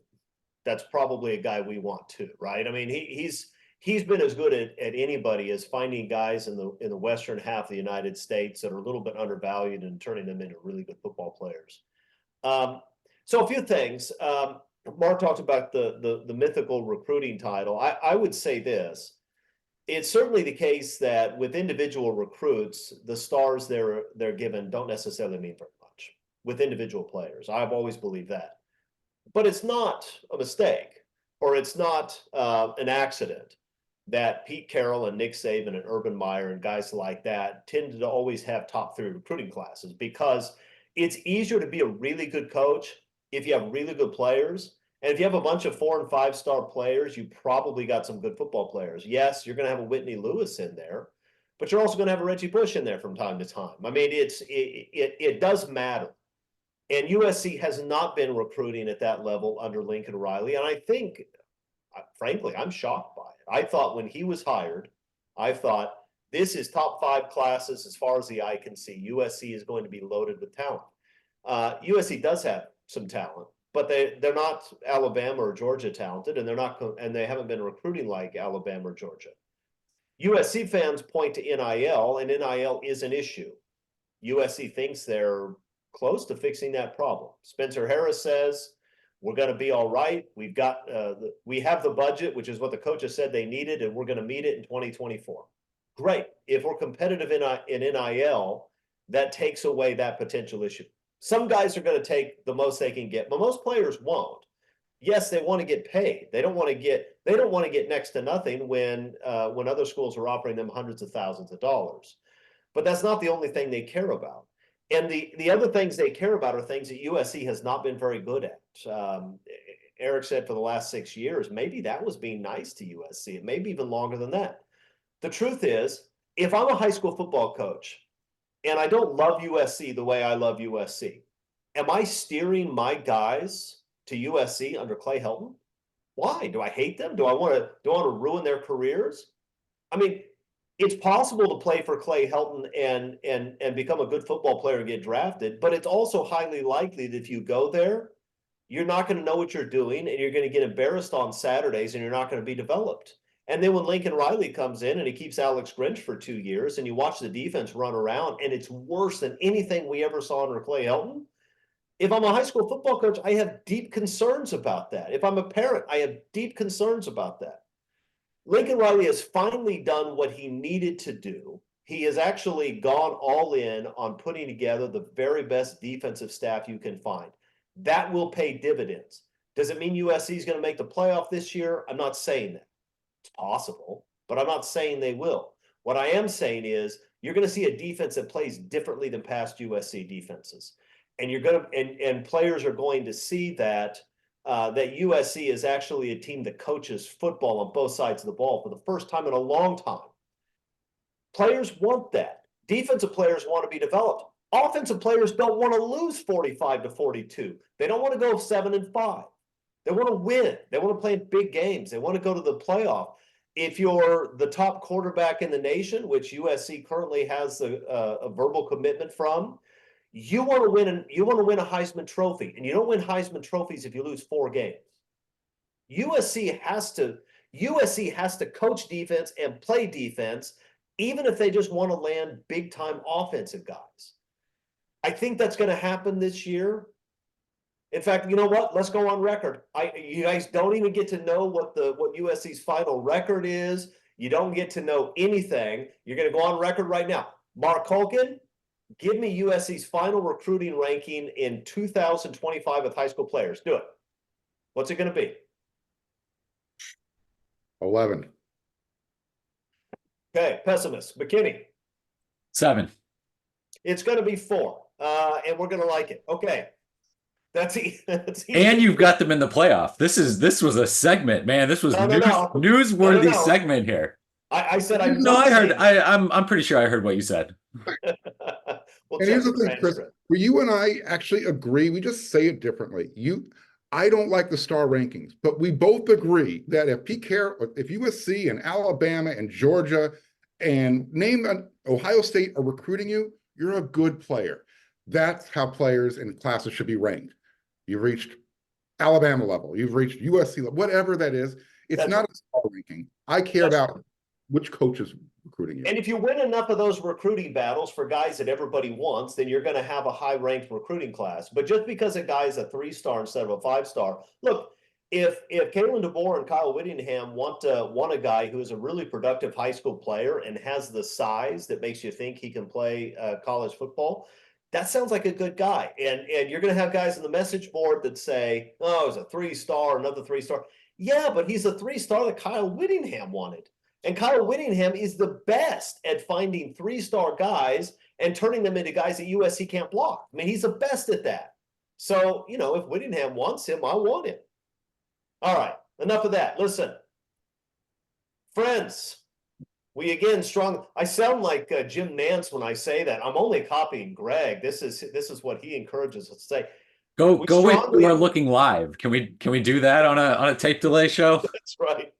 that's probably a guy we want too, right? I mean, he's been as good at anybody as finding guys in the western half of the United States that are a little bit undervalued and turning them into really good football players. So a few things. Mark talked about the mythical recruiting title. I would say this. It's certainly the case that with individual recruits, the stars they're given don't necessarily mean very much. with individual players. I've always believed that. But it's not a mistake, or it's not an accident that Pete Carroll and Nick Saban and Urban Meyer and guys like that tended to always have top 3 recruiting classes, because it's easier to be a really good coach if you have really good players. And if you have a bunch of 4- and 5-star players, you probably got some good football players. Yes, you're going to have a Whitney Lewis in there, but you're also going to have a Reggie Bush in there from time to time. I mean, it does matter. And USC has not been recruiting at that level under Lincoln Riley. And I think, frankly, I'm shocked by it. I thought when he was hired, I thought this is top 5 classes as far as the eye can see. USC is going to be loaded with talent. USC does have some talent, but they're not Alabama or Georgia talented, and they haven't been recruiting like Alabama or Georgia. USC fans point to NIL, and NIL is an issue. USC thinks they're close to fixing that problem. Spencer Harris says we're going to be all right. We have the budget, which is what the coaches said they needed, and we're going to meet it in 2024. Great. If we're competitive in NIL, that takes away that potential issue. Some guys are going to take the most they can get, but most players won't. Yes, they want to get paid. They don't want to get next to nothing when other schools are offering them hundreds of thousands of dollars. But that's not the only thing they care about. And the other things they care about are things that USC has not been very good at. Eric said for the last 6 years, maybe that was being nice to USC, and maybe even longer than that. The truth is, if I'm a high school football coach and I don't love USC the way I love USC, am I steering my guys to USC under Clay Helton? Why? Do I hate them? Do I want to ruin their careers? I mean, it's possible to play for Clay Helton and become a good football player and get drafted, but it's also highly likely that if you go there, you're not going to know what you're doing, and you're going to get embarrassed on Saturdays, and you're not going to be developed. And then when Lincoln Riley comes in and he keeps Alex Grinch for 2 years, and you watch the defense run around, and it's worse than anything we ever saw under Clay Helton. If I'm a high school football coach, I have deep concerns about that. If I'm a parent, I have deep concerns about that. Lincoln Riley has finally done what he needed to do. He has actually gone all in on putting together the very best defensive staff you can find. That will pay dividends. Does it mean USC is going to make the playoff this year? I'm not saying that. It's possible, but I'm not saying they will. What I am saying is you're going to see a defense that plays differently than past USC defenses. And you're going to, and players are going to see that USC is actually a team that coaches football on both sides of the ball for the first time in a long time. Players want that. Defensive players want to be developed. Offensive players don't want to lose 45-42. They don't want to go 7-5. They want to win. They want to play in big games. They want to go to the playoff. If you're the top quarterback in the nation, which USC currently has a verbal commitment from, you want to win a Heisman Trophy, and you don't win Heisman trophies if you lose 4 games. USC has to coach defense and play defense, even if they just want to land big-time offensive guys. I think that's going to happen this year. In fact, you know what? Let's go on record. You guys don't even get to know what USC's final record is. You don't get to know anything. You're going to go on record right now. Mark Holkin, give me USC's final recruiting ranking in 2025 with high school players. Do it. What's it going to be? 11. Okay, pessimist. McKinney. 7. It's going to be 4, and we're going to like it. Okay. That's easy. And you've got them in the playoff. This was a segment, man. This was newsworthy segment here. I said I'm pretty sure I heard what you said. And here's the thing, Chris, where you and I actually agree, we just say it differently. I don't like the star rankings, but we both agree that if USC and Alabama and Georgia and Ohio State are recruiting you, you're a good player. That's how players and classes should be ranked. You've reached Alabama level, you've reached USC level, whatever that is. It's not a star ranking. I care about which coach is recruiting you. And if you win enough of those recruiting battles for guys that everybody wants, then you're going to have a high-ranked recruiting class. But just because a guy is a 3-star instead of a 5-star, look, if Kalen DeBoer and Kyle Whittingham want a guy who is a really productive high school player and has the size that makes you think he can play college football, that sounds like a good guy. And you're going to have guys on the message board that say, oh, he's a 3-star, another 3-star. Yeah, but he's a 3-star that Kyle Whittingham wanted. And Kyle Whittingham is the best at finding 3-star guys and turning them into guys that USC can't block. I mean, he's the best at that. So, if Whittingham wants him, I want him. All right, enough of that. Listen, friends, we again strong. I sound like Jim Nance when I say that. I'm only copying Greg. This is what he encourages us to say. Go wait. We're looking live. Can we do that on a tape delay show? That's right.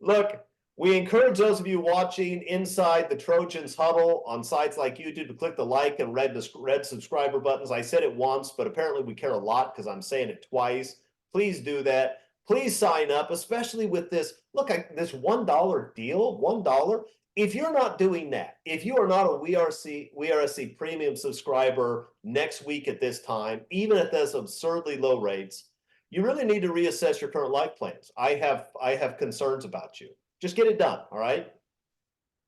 Look, we encourage those of you watching Inside the Trojans Huddle on sites like YouTube to click the like and red subscriber buttons. I said it once, but apparently we care a lot because I'm saying it twice. Please do that. Please sign up, especially with this. Look, this $1 deal, $1. If you're not doing that, if you are not a WeAreSC premium subscriber next week at this time, even at those absurdly low rates, you really need to reassess your current life plans. I have concerns about you. Just get it done, all right?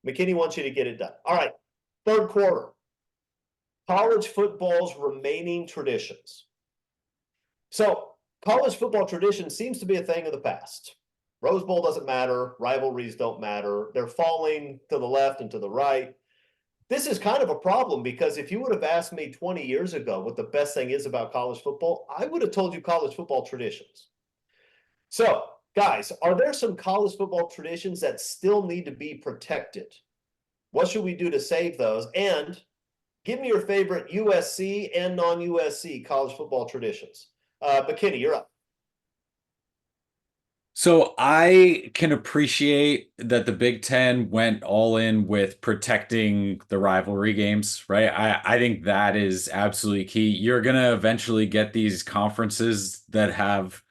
McKinney wants you to get it done. All right, third quarter. College football's remaining traditions. So, college football tradition seems to be a thing of the past. Rose Bowl doesn't matter. Rivalries don't matter. They're falling to the left and to the right. This is kind of a problem because if you would have asked me 20 years ago what the best thing is about college football, I would have told you college football traditions. So, guys, are there some college football traditions that still need to be protected? What should we do to save those? And give me your favorite USC and non-USC college football traditions. McKinney, you're up. So I can appreciate that the Big Ten went all in with protecting the rivalry games, right? I think that is absolutely key. You're going to eventually get these conferences that have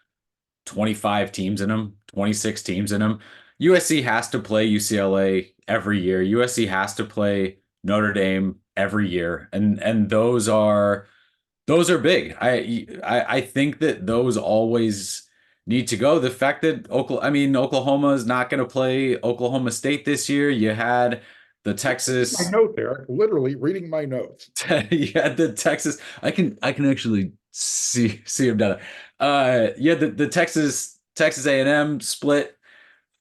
25 teams in them, 26 teams in them. USC has to play UCLA every year. USC has to play Notre Dame every year. And those are big. I think that those always need to go. The fact that Oklahoma is not going to play Oklahoma State this year. You had the Texas. My note there, literally reading my notes. You had the Texas. I can actually see him down there. Yeah, the Texas A&M split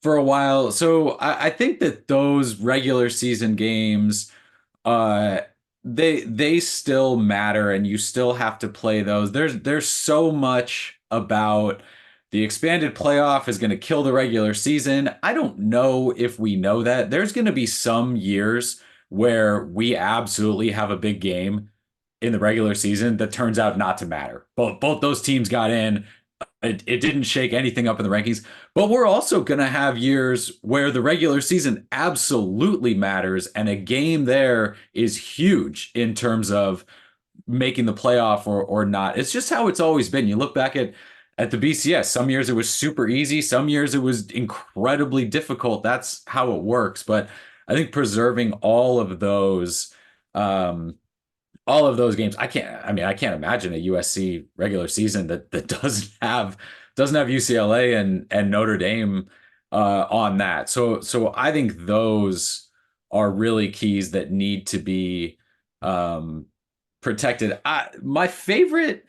for a while. So I think that those regular season games, they still matter, and you still have to play those. There's so much about the expanded playoff is going to kill the regular season. I don't know if we know that. There's going to be some years where we absolutely have a big game in the regular season that turns out not to matter. Both those teams got in. It didn't shake anything up in the rankings. But we're also going to have years where the regular season absolutely matters, and a game there is huge in terms of making the playoff or not. It's just how it's always been. You look back at the BCS, some years it was super easy, some years it was incredibly difficult. That's how it works. But I think preserving all of those games, I can't imagine a USC regular season that doesn't have UCLA and Notre Dame on that. So I think those are really keys that need to be protected. My favorite,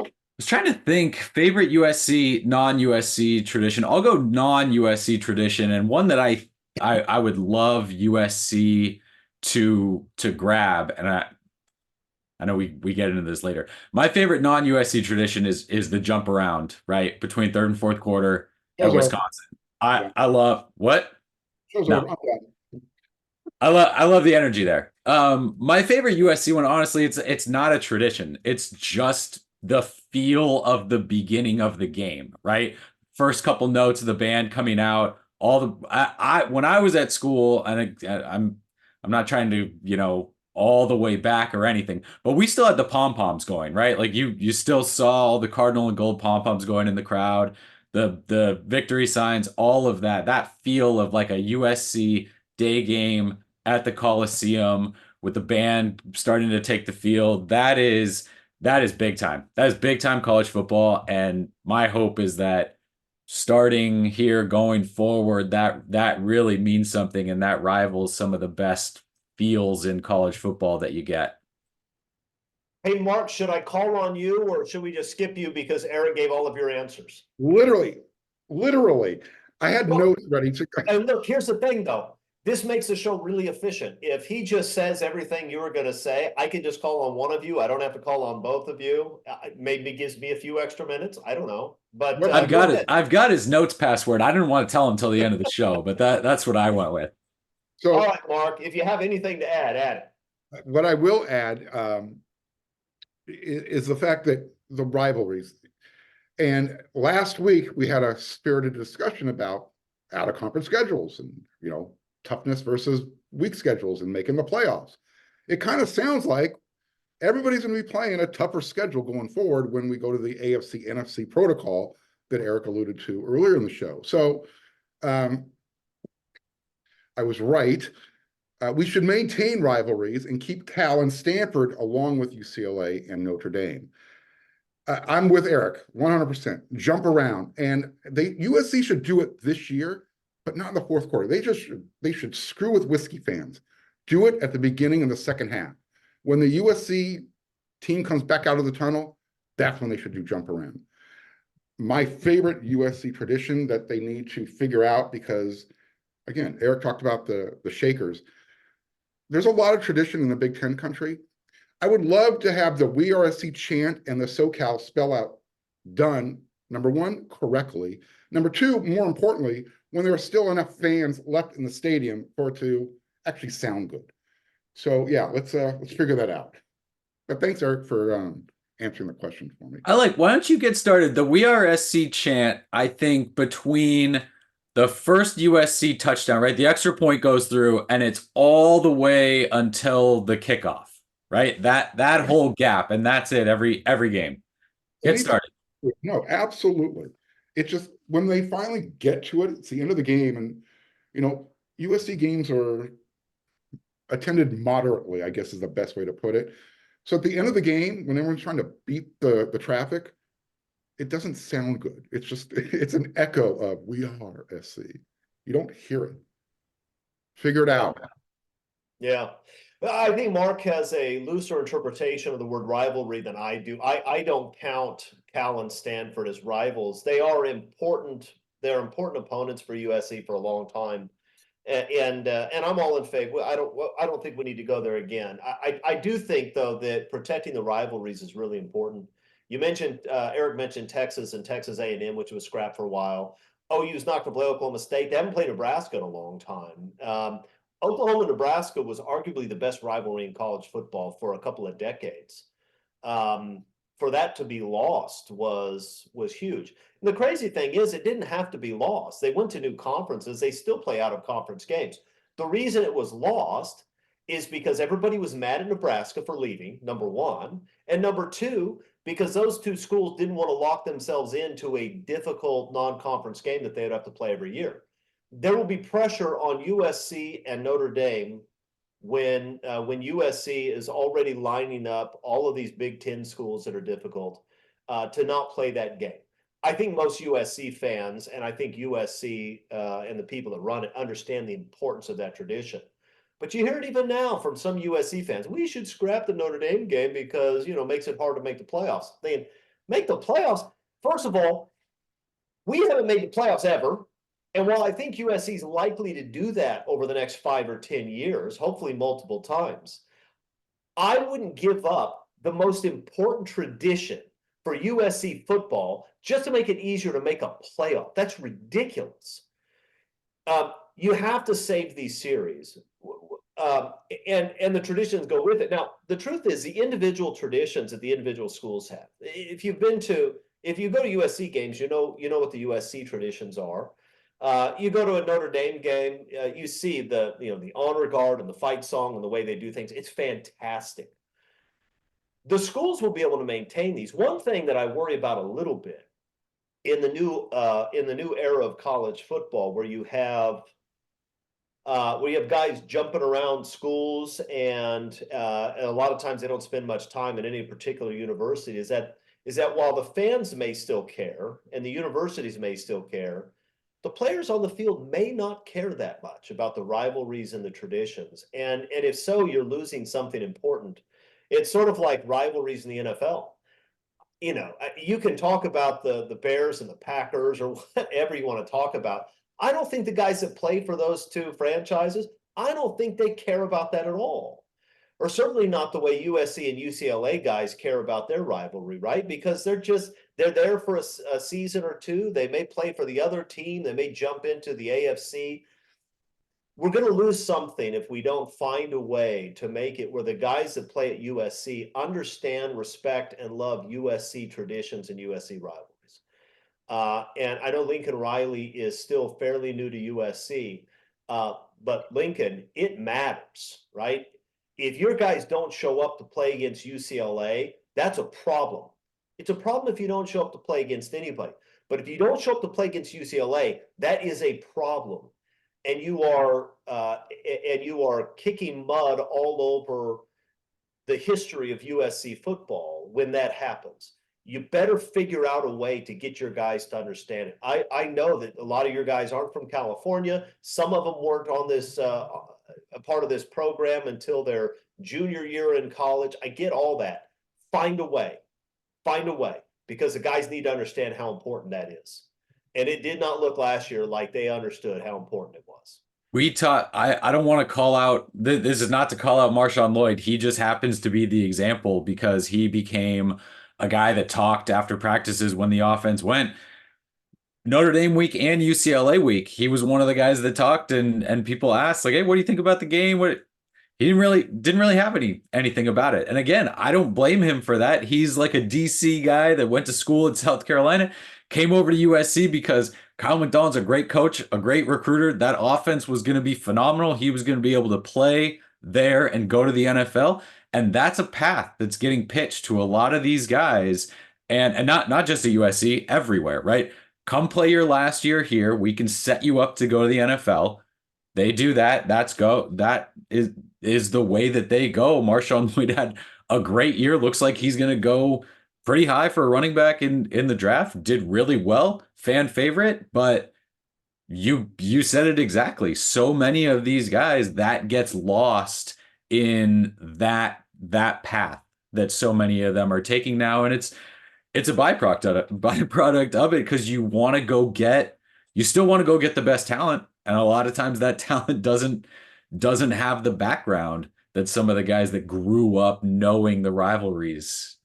I was trying to think, favorite USC, non-USC tradition. I'll go non-USC tradition, and one that I would love USC to grab, and I know we get into this later. My favorite non-USC tradition is the jump around, right, between third and fourth quarter at Wisconsin. I love what? No. I love the energy there. My favorite USC one, honestly, it's not a tradition. It's just the feel of the beginning of the game, right? First couple notes of the band coming out. When I was at school, and I'm not trying to all the way back or anything, but we still had the pom-poms going, right? Like you still saw all the cardinal and gold pom-poms going in the crowd, the victory signs, all of that feel of like a USC day game at the Coliseum with the band starting to take the field. That is big time. That is big time college football. And my hope is that starting here going forward, that really means something, and that rivals some of the best feels in college football that you get. Hey, Mark, should I call on you or should we just skip you because Eric gave all of your answers? Literally, I had Well, notes ready to. And look, here's the thing though. This makes the show really efficient. If he just says everything you were going to say, I can just call on one of you. I don't have to call on both of you. Maybe gives me a few extra minutes. I don't know. But I've go got it. ahead. I've got his notes password. I didn't want to tell him until the end of the show, but that's what I went with. So All right, Mark, if you have anything to add it. what I will add is the fact that the rivalries. And last week we had a spirited discussion about out of conference schedules and, you know, toughness versus weak schedules and making the playoffs. It kind of sounds like everybody's going to be playing a tougher schedule going forward when we go to the AFC NFC protocol that Eric alluded to earlier in the show. So I was right. We should maintain rivalries and keep Cal and Stanford along with UCLA and Notre Dame. I'm with Eric, 100%. Jump around, and USC should do it this year, but not in the fourth quarter. They should screw with whiskey fans. Do it at the beginning of the second half. When the USC team comes back out of the tunnel, that's when they should do jump around. My favorite USC tradition that they need to figure out, because again, Eric talked about the Shakers. There's a lot of tradition in the Big Ten country. I would love to have the WeAreSC chant and the SoCal spell out done, number one, correctly. Number two, more importantly, when there are still enough fans left in the stadium for it to actually sound good. So yeah, let's figure that out. But thanks, Eric, for answering the question for me. Why don't you get started? The WeAreSC chant, I think, between the first USC touchdown, right? The extra point goes through and it's all the way until the kickoff. Right, that whole gap, and that's it. Every game. Get started. No, absolutely. It's just when they finally get to it, it's the end of the game, and you know, USC games are attended moderately, I guess is the best way to put it. So at the end of the game, when everyone's trying to beat the traffic, it doesn't sound good. It's just it's an echo of WeAreSC. You don't hear it. Figure it out. Yeah. I think Mark has a looser interpretation of the word rivalry than I do. I don't count Cal and Stanford as rivals. They are important. They're important opponents for USC for a long time, and I'm all in favor. I don't think we need to go there again. I do think though that protecting the rivalries is really important. You mentioned Eric mentioned Texas and Texas A&M, which was scrapped for a while. OU's not going to play Oklahoma State. They haven't played Nebraska in a long time. Oklahoma and Nebraska was arguably the best rivalry in college football for a couple of decades. For that to be lost was huge. And the crazy thing is it didn't have to be lost. They went to new conferences. They still play out of conference games. The reason it was lost is because everybody was mad at Nebraska for leaving, number one. And number two, because those two schools didn't want to lock themselves into a difficult non-conference game that they'd have to play every year. There will be pressure on USC and Notre Dame when USC is already lining up all of these Big Ten schools that are difficult to not play that game. I think most USC fans and I think USC and the people that run it understand the importance of that tradition. But you hear it even now from some USC fans. We should scrap the Notre Dame game because, you know, it makes it hard to make the playoffs. They make the playoffs. First of all, we haven't made the playoffs ever. And while I think USC is likely to do that over the next 5 or 10 years, hopefully multiple times, I wouldn't give up the most important tradition for USC football just to make it easier to make a playoff. That's ridiculous. You have to save these series. And the traditions go with it. Now, the truth is the individual traditions that the individual schools have. If you go to USC games, you know what the USC traditions are. You go to a Notre Dame game, you see the honor guard and the fight song and the way they do things. It's fantastic. The schools will be able to maintain these. One thing that I worry about a little bit in the new era of college football, where you have guys jumping around schools, and a lot of times they don't spend much time in any particular university, is that while the fans may still care and the universities may still care, the players on the field may not care that much about the rivalries and the traditions. And if so, you're losing something important. It's sort of like rivalries in the NFL. You know, you can talk about the Bears and the Packers or whatever you want to talk about. I don't think the guys that play for those two franchises, I don't think they care about that at all. Or certainly not the way USC and UCLA guys care about their rivalry, right? Because they're there for a season or two. They may play for the other team. They may jump into the AFC. We're going to lose something if we don't find a way to make it where the guys that play at USC understand, respect, and love USC traditions and USC rivalries. And I know Lincoln Riley is still fairly new to USC, but Lincoln, it matters, right? If your guys don't show up to play against UCLA, that's a problem. It's a problem if you don't show up to play against anybody. But if you don't show up to play against UCLA, that is a problem. And you are kicking mud all over the history of USC football when that happens. You better figure out a way to get your guys to understand it. I know that a lot of your guys aren't from California. Some of them weren't on this a part of this program until their junior year in college. I get all that. Find a way, because the guys need to understand how important that is. And it did not look last year like they understood how important it was. I don't want to call out, this is not to call out Marshawn Lloyd. He just happens to be the example because he became a guy that talked after practices when the offense went. Notre Dame week and UCLA week, he was one of the guys that talked, and people asked, like, hey, what do you think about the game? He didn't really have anything about it. And again, I don't blame him for that. He's like a DC guy that went to school in South Carolina, came over to USC because Kyle McDonald's a great coach, a great recruiter. That offense was going to be phenomenal. He was going to be able to play there and go to the NFL. And that's a path that's getting pitched to a lot of these guys, and not just at USC, everywhere, right? Come play your last year here. We can set you up to go to the NFL. They do that. That is the way that they go. Marshawn Lloyd had a great year. Looks like he's going to go pretty high for a running back in the draft. Did really well. Fan favorite. But you said it exactly. So many of these guys, that gets lost in that path that so many of them are taking now. And it's a byproduct of it, because you still want to go get the best talent. And a lot of times that talent doesn't have the background that some of the guys that grew up knowing the rivalries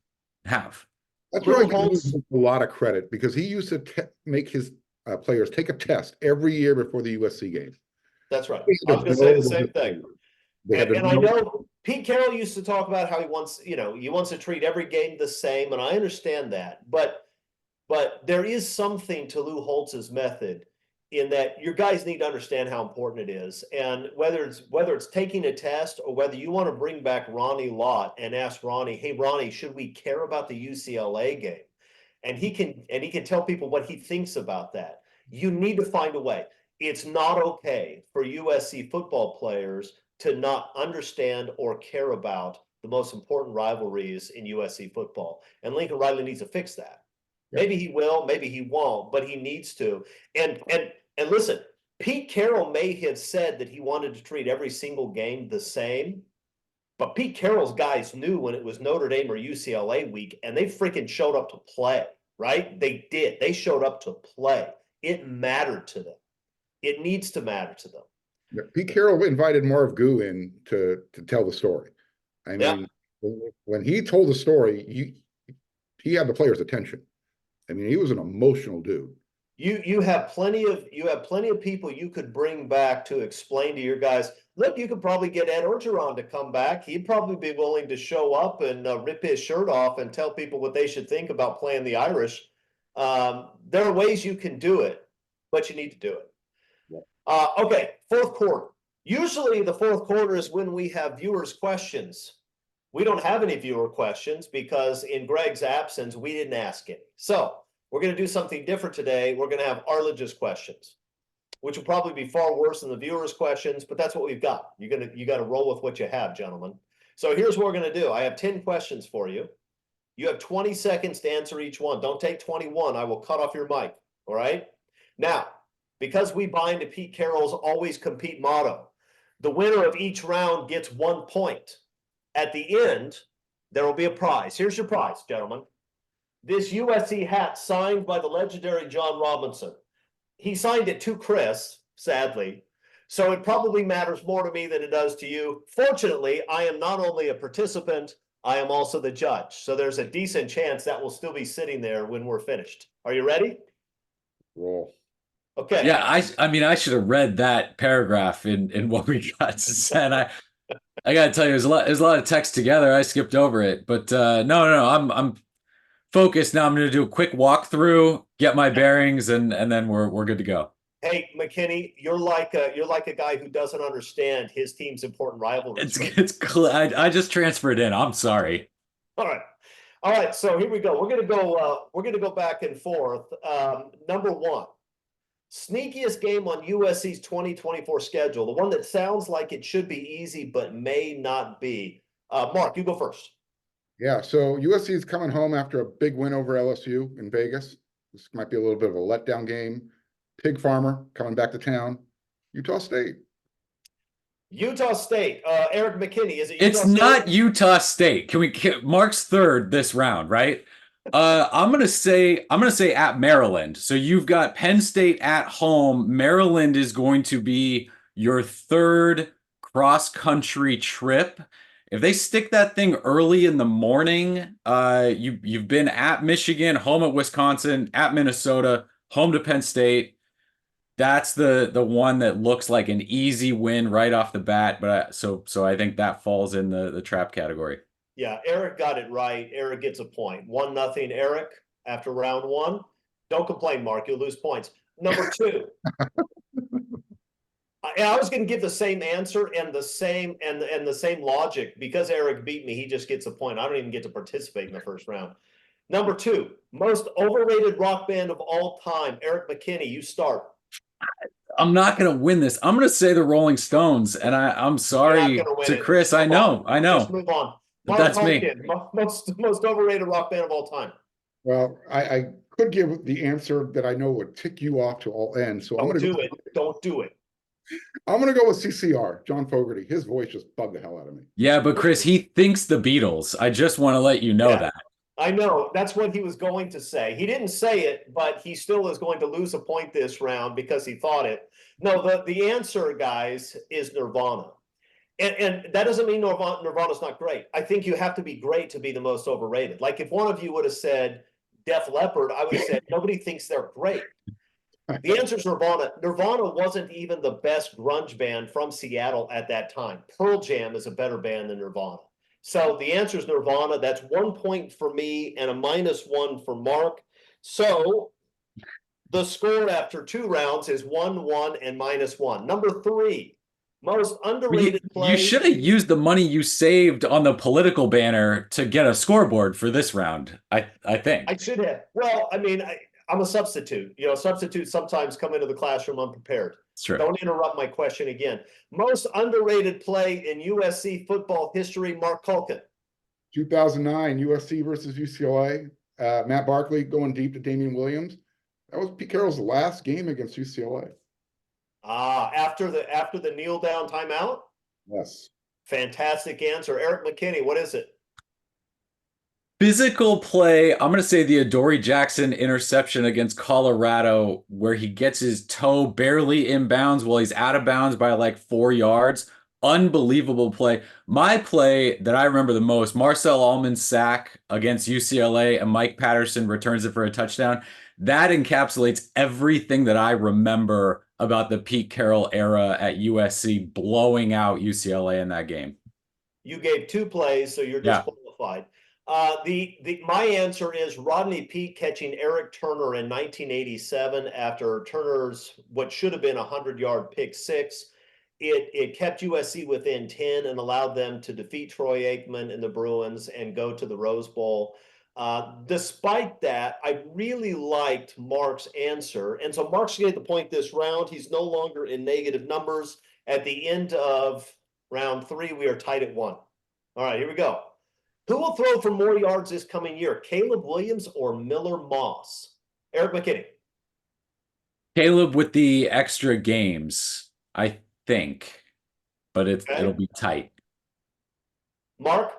have. That's where I give him a lot of credit, because he used to make his players take a test every year before the USC games. That's right. I was going to say the same thing. And I know Pete Carroll used to talk about how he wants to treat every game the same, and I understand that. But there is something to Lou Holtz's method in that your guys need to understand how important it is. And whether it's taking a test, or whether you want to bring back Ronnie Lott and ask Ronnie, hey, Ronnie, should we care about the UCLA game? And he can tell people what he thinks about that. You need to find a way. It's not okay for USC football players to not understand or care about the most important rivalries in USC football. And Lincoln Riley needs to fix that. Yeah. Maybe he will, maybe he won't, but he needs to. And listen, Pete Carroll may have said that he wanted to treat every single game the same, but Pete Carroll's guys knew when it was Notre Dame or UCLA week, and they freaking showed up to play, right? They did. They showed up to play. It mattered to them. It needs to matter to them. Yeah, Pete Carroll invited Marv Gu in to tell the story. I mean, when he told the story, he had the players' attention. I mean, he was an emotional dude. You have plenty of people you could bring back to explain to your guys. Look, you could probably get Ed Orgeron to come back. He'd probably be willing to show up and rip his shirt off and tell people what they should think about playing the Irish. There are ways you can do it, but you need to do it. Okay, fourth quarter. Usually the fourth quarter is when we have viewers' questions. We don't have any viewer questions because in Greg's absence, we didn't ask any. So we're going to do something different today. We're going to have Arledge's questions, which will probably be far worse than the viewers' questions, but that's what we've got. You got to roll with what you have, gentlemen. So here's what we're going to do. I have 10 questions for you. You have 20 seconds to answer each one. Don't take 21. I will cut off your mic. All right. Now, because we bind to Pete Carroll's always compete motto, the winner of each round gets 1 point. At the end, There will be a prize. Here's your prize, gentlemen. This USC hat signed by the legendary John Robinson. He signed it to Chris, sadly. So it probably matters more to me than it does to you. Fortunately, I am not only a participant, I am also the judge. So there's a decent chance that will still be sitting there when we're finished. Are you ready? Roll. Okay. Yeah, I mean, I should have read that paragraph in what we got said. I gotta tell you, there's a lot of text together. I skipped over it, but no, I'm focused now. I'm gonna do a quick walkthrough, get my bearings, and then we're good to go. Hey, McKinney, you're like a guy who doesn't understand his team's important rivalries. I just transferred in. I'm sorry. All right. So here we go. We're gonna go back and forth. Number one, sneakiest game on USC's 2024 schedule, the one that sounds like it should be easy but may not be. Mark, you go first. Yeah, so USC is coming home after a big win over LSU in Vegas. This might be a little bit of a letdown game. Pig Farmer coming back to town. Utah State. Utah State. Eric McKinney, is it Utah It's State? not Utah State. Mark's third this round, right? I'm gonna say at Maryland. So you've got Penn State at home. Maryland is going to be your third cross-country trip. If they stick that thing early in the morning, you've been at Michigan, home at Wisconsin, at Minnesota, home to Penn State. That's the one that looks like an easy win right off the bat. But so I think that falls in the trap category. Yeah, Eric got it right. Eric gets a point. 1-0, Eric, after round one. Don't complain, Mark. You'll lose points. Number two. I was going to give the same answer and the same logic. Because Eric beat me, he just gets a point. I don't even get to participate in the first round. Number two, most overrated rock band of all time. Eric McKinney, you start. I'm not going to win this. I'm going to say the Rolling Stones, and I'm sorry to Chris. I know. Just move on. Mark That's Holkin, me. Most overrated rock band of all time. Well, I could give the answer that I know would tick you off to all ends. So Don't do it. Don't do it. I'm going to go with CCR, John Fogerty. His voice just bugged the hell out of me. Yeah, but Chris, he thinks the Beatles. I just want to let you know that. I know. That's what he was going to say. He didn't say it, but he still is going to lose a point this round because he thought it. No, the answer, guys, is Nirvana. And that doesn't mean Nirvana's not great. I think you have to be great to be the most overrated. Like if one of you would have said Def Leppard, I would have said nobody thinks they're great. The answer is Nirvana. Nirvana wasn't even the best grunge band from Seattle at that time. Pearl Jam is a better band than Nirvana. So the answer is Nirvana. That's 1 point for me and a -1 for Mark. So the score after 2 rounds is 1-1 and -1. Number 3, most underrated play. You should have used the money you saved on the political banner to get a scoreboard for this round. I think. I should have. Well, I mean, I'm a substitute. You know, substitutes sometimes come into the classroom unprepared. It's true. Don't interrupt my question again. Most underrated play in USC football history, Mark Culkin. 2009 USC versus UCLA. Matt Barkley going deep to Damian Williams. That was Pete Carroll's last game against UCLA. After the kneel down timeout? Yes. Fantastic answer. Eric McKinney, what is it? Physical play, I'm going to say the Adoree Jackson interception against Colorado, where he gets his toe barely inbounds while he's out of bounds by like 4 yards. Unbelievable play. My play that I remember the most, Marcel Allman's sack against UCLA and Mike Patterson returns it for a touchdown. That encapsulates everything that I remember about the Pete Carroll era at USC blowing out UCLA in that game. You gave 2 plays, so you're disqualified. My answer is Rodney Peete catching Eric Turner in 1987 after Turner's what should have been a 100-yard pick six. It kept USC within 10 and allowed them to defeat Troy Aikman and the Bruins and go to the Rose Bowl. Despite that, I really liked Mark's answer. And so Mark's getting the point this round. He's no longer in negative numbers. At the end of round 3, we are tied at 1. All right, here we go. Who will throw for more yards this coming year, Caleb Williams or Miller Moss? Eric McKinney. Caleb with the extra games, I think, but it'll be tight. Mark?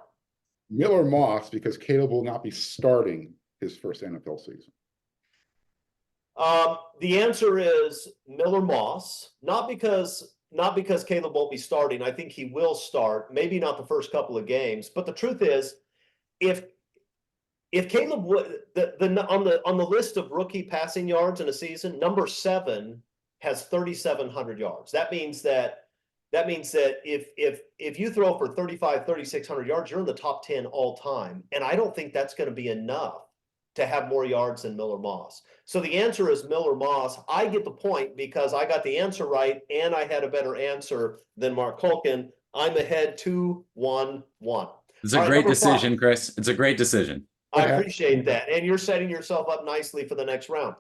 Miller Moss, because Caleb will not be starting his first NFL season. The answer is Miller Moss, not because Caleb won't be starting. I think he will start, maybe not the first couple of games. But the truth is, if Caleb would on the list of rookie passing yards in a season, number 7 has 3,700 yards. That means that if you throw for 3,600 yards, you're in the top 10 all time. And I don't think that's going to be enough to have more yards than Miller Moss. So the answer is Miller Moss. I get the point because I got the answer right and I had a better answer than Mark Culkin. I'm ahead 2-1-1. It's a great decision, Chris. It's a great decision. I appreciate that. And you're setting yourself up nicely for the next round.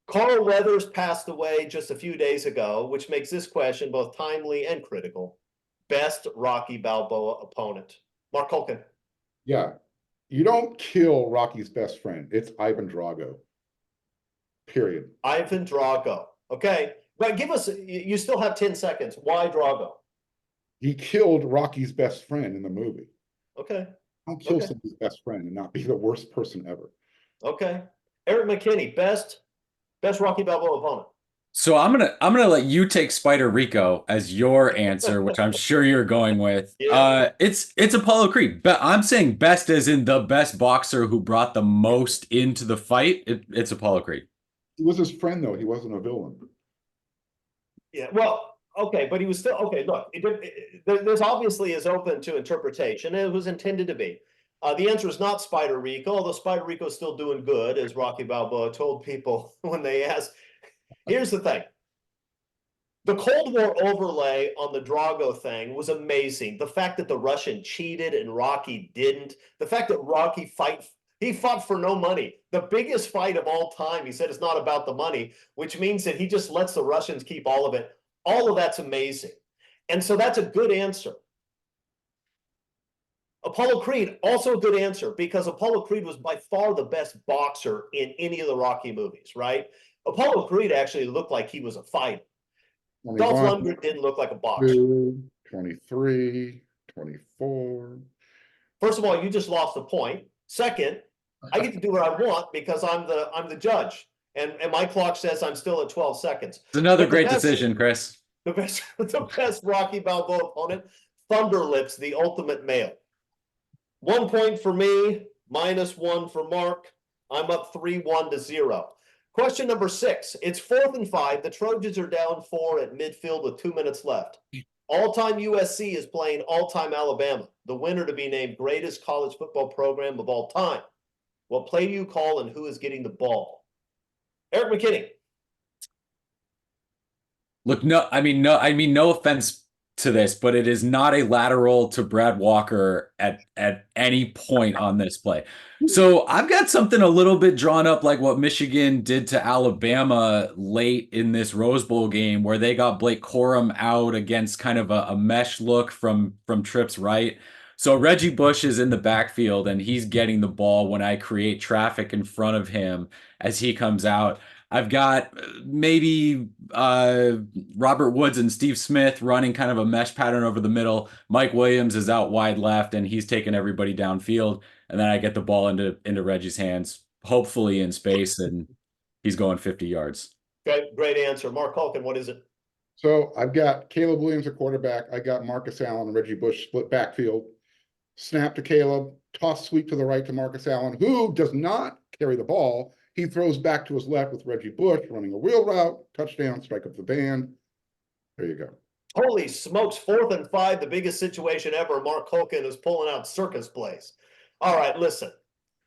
Carl Weathers passed away just a few days ago, which makes this question both timely and critical. Best Rocky Balboa opponent. Mark Culkin. Yeah. You don't kill Rocky's best friend. It's Ivan Drago. Period. Ivan Drago. Okay. But give us, you still have 10 seconds. Why Drago? He killed Rocky's best friend in the movie. Okay. Don't kill somebody's best friend and not be the worst person ever. Okay. Eric McKinney, best Rocky Balboa opponent. So I'm gonna let you take Spider Rico as your answer, which I'm sure you're going with. Yeah. It's Apollo Creed, but I'm saying best as in the best boxer who brought the most into the fight. It's Apollo Creed. He was his friend, though. He wasn't a villain. Yeah. Well, okay, but he was still okay. Look, there's obviously is open to interpretation. It was intended to be. The answer is not Spider Rico, although Spider Rico is still doing good, as Rocky Balboa told people when they asked. Here's the thing. The Cold War overlay on the Drago thing was amazing. The fact that the Russian cheated and Rocky didn't. The fact that Rocky fought for no money. The biggest fight of all time. He said it's not about the money, which means that he just lets the Russians keep all of it. All of that's amazing. And so that's a good answer. Apollo Creed, also a good answer because Apollo Creed was by far the best boxer in any of the Rocky movies, right? Apollo Creed actually looked like he was a fighter. Dolph Lundgren didn't look like a boxer. 23, 24. First of all, you just lost a point. Second, I get to do what I want because I'm the judge. And my clock says I'm still at 12 seconds. It's another great decision, Chris. The best Rocky Balboa opponent, Thunder Lips, the ultimate male. 1 point for me, -1 for Mark. I'm up 3-1-0. Question number 6. It's 4th and 5. The Trojans are down 4 at midfield with 2 minutes left. All-time USC is playing all-time Alabama, the winner to be named greatest college football program of all time. What play do you call and who is getting the ball? Eric McKinney. Look, no offense to this, but it is not a lateral to Brad Walker at any point on this play. So I've got something a little bit drawn up like what Michigan did to Alabama late in this Rose Bowl game where they got Blake Corum out against kind of a mesh look from Tripp's right. So Reggie Bush is in the backfield and he's getting the ball when I create traffic in front of him as he comes out. I've got maybe Robert Woods and Steve Smith running kind of a mesh pattern over the middle. Mike Williams is out wide left, and he's taking everybody downfield. And then I get the ball into Reggie's hands, hopefully in space, and he's going 50 yards. Great answer. Mark Culkin, what is it? So I've got Caleb Williams at quarterback. I got Marcus Allen and Reggie Bush split backfield. Snap to Caleb, toss sweep to the right to Marcus Allen, who does not carry the ball. He throws back to his left with Reggie Bush running a wheel route, touchdown, strike up the band. There you go. Holy smokes, 4th and 5, the biggest situation ever. Mark Culkin is pulling out circus plays. All right, listen.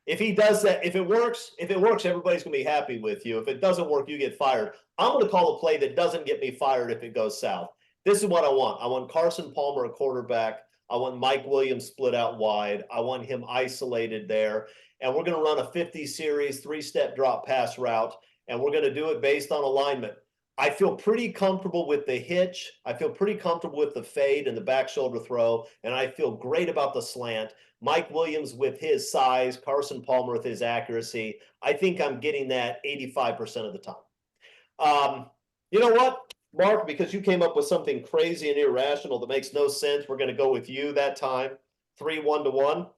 If he does that, if it works, everybody's going to be happy with you. If it doesn't work, you get fired. I'm going to call a play that doesn't get me fired if it goes south. This is what I want. I want Carson Palmer a quarterback. I want Mike Williams split out wide. I want him isolated there. And we're going to run a 50 series, 3-step drop pass route. And we're going to do it based on alignment. I feel pretty comfortable with the hitch. I feel pretty comfortable with the fade and the back shoulder throw. And I feel great about the slant. Mike Williams with his size, Carson Palmer with his accuracy. I think I'm getting that 85% of the time. You know what, Mark, because you came up with something crazy and irrational that makes no sense, we're going to go with you that time, 3-1-1.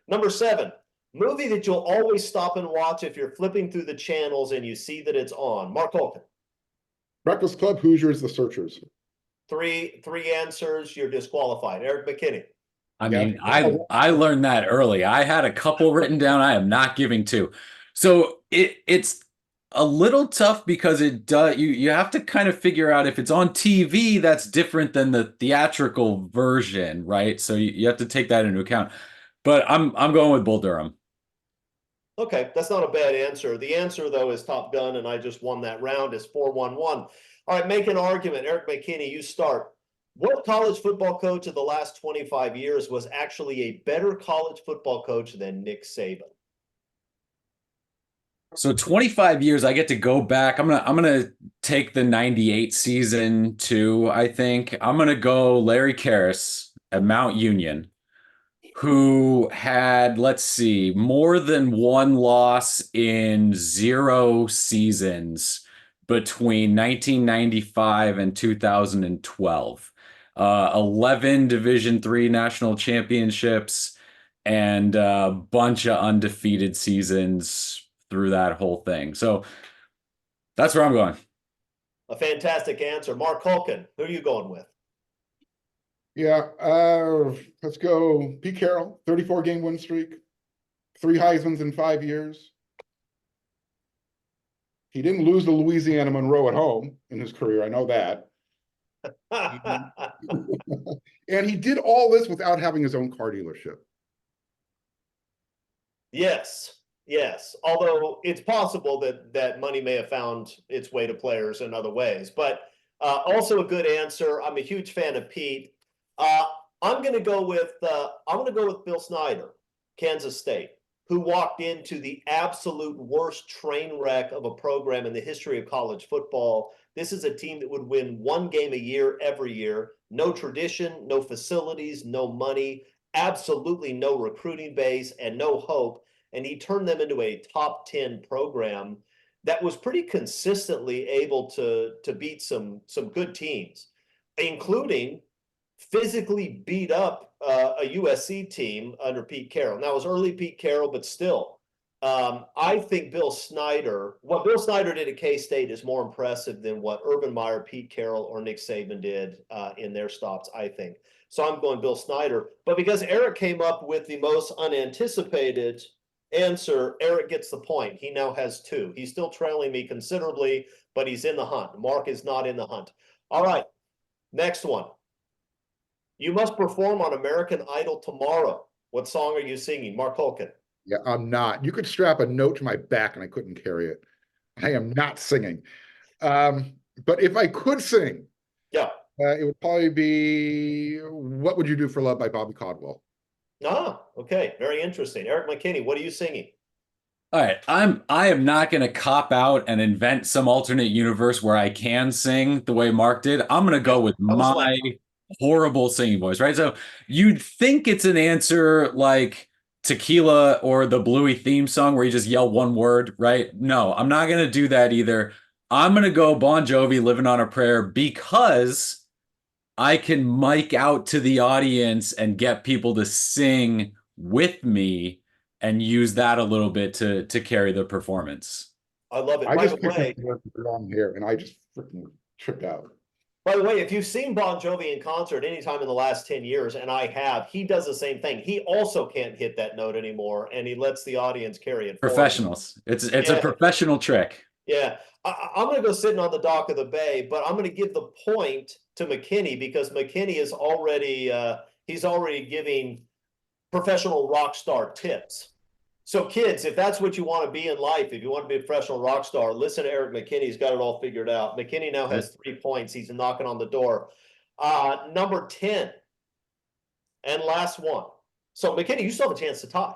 Number 7, movie that you'll always stop and watch if you're flipping through the channels and you see that it's on. Mark Holken. Breakfast Club, Hoosiers, The Searchers. Three answers, you're disqualified. Eric McKinney. I Yeah. mean, I learned that early. I had a couple written down. I am not giving two. So it's a little tough because it does you have to kind of figure out if it's on TV, that's different than the theatrical version, right? So you have to take that into account. But I'm going with Bull Durham. Okay, that's not a bad answer. The answer, though, is Top Gun, and I just won that round. Is 4-1-1. All right, make an argument. Eric McKinney, you start. What college football coach of the last 25 years was actually a better college football coach than Nick Saban? So 25 years, I get to go back. I'm gonna take the 98 season too, I think. I'm gonna go Larry Karras at Mount Union, who had, let's see, more than one loss in 0 seasons between 1995 and 2012. 11 Division III national championships and a bunch of undefeated seasons through that whole thing. So that's where I'm going. A fantastic answer. Mark Holken, who are you going with? Yeah, let's go Pete Carroll, 34-game win streak, 3 Heismans in 5 years. He didn't lose to Louisiana Monroe at home in his career, I know that. And he did all this without having his own car dealership. Yes. Although it's possible that money may have found its way to players in other ways, but also a good answer. I'm a huge fan of Pete. I'm going to go with Bill Snyder, Kansas State, who walked into the absolute worst train wreck of a program in the history of college football. This is a team that would win 1 game a year every year. No tradition, no facilities, no money, absolutely no recruiting base, and no hope. And he turned them into a top 10 program that was pretty consistently able to beat some good teams, including physically beat up a USC team under Pete Carroll. Now, it was early Pete Carroll, but still, I think what Bill Snyder did at K-State is more impressive than what Urban Meyer, Pete Carroll, or Nick Saban did in their stops, I think. So I'm going Bill Snyder. But because Eric came up with the most unanticipated answer, Eric gets the point. He now has 2. He's still trailing me considerably, but he's in the hunt. Mark is not in the hunt. All right, next one. You must perform on American Idol tomorrow. What song are you singing? Mark Holken. Yeah, I'm not. You could strap a note to my back and I couldn't carry it. I am not singing. But if I could sing, Yeah. it would probably be What Would You Do for Love by Bobby Caldwell. Okay. Very interesting. Eric McKinney, what are you singing? All right, I am not going to cop out and invent some alternate universe where I can sing the way Mark did. I'm going to go with my horrible singing voice, right? So you'd think it's an answer like Tequila or the Bluey theme song where you just yell one word, right? No, I'm not going to do that either. I'm going to go Bon Jovi, Living on a Prayer, because I can mic out to the audience and get people to sing with me and use that a little bit to carry the performance. I love it. I By just the way, picked the wrong hair and I just freaking tripped out. By the way, if you've seen Bon Jovi in concert anytime in the last 10 years, and I have, he does the same thing. He also can't hit that note anymore, and he lets the audience carry it. Professionals. It's a professional trick. Yeah. I'm going to go sitting on the dock of the bay, but I'm going to give the point to McKinney because McKinney is already he's already giving professional rock star tips. So kids, if that's what you want to be in life, if you want to be a professional rock star, listen to Eric McKinney. He's got it all figured out. McKinney now has 3 points. He's knocking on the door. Number 10 and last one. So McKinney, you still have a chance to tie.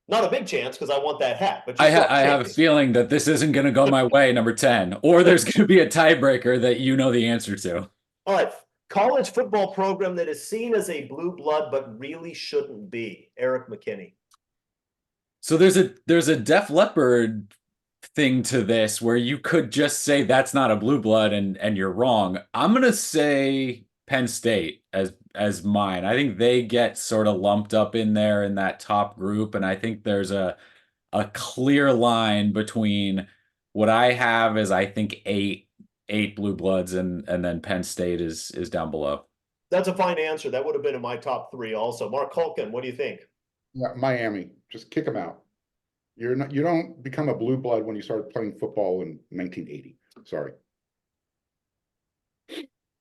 Not a big chance because I want that hat. But I have a feeling that this isn't going to go my way, number 10, or there's going to be a tiebreaker that you know the answer to. All right. College football program that is seen as a blue blood but really shouldn't be. Eric McKinney. So there's a Def Leppard thing to this where you could just say that's not a blue blood and you're wrong. I'm going to say Penn State as as mine. I think they get sort of lumped up in there in that top group, and I think there's a clear line between what I have as I think eight blue bloods, and then Penn State is down below. That's a fine answer. That would have been in my top 3 also. Mark Culkin, what do you think? Yeah, Miami, just kick them out. You don't become a blue blood when you started playing football in 1980. Sorry.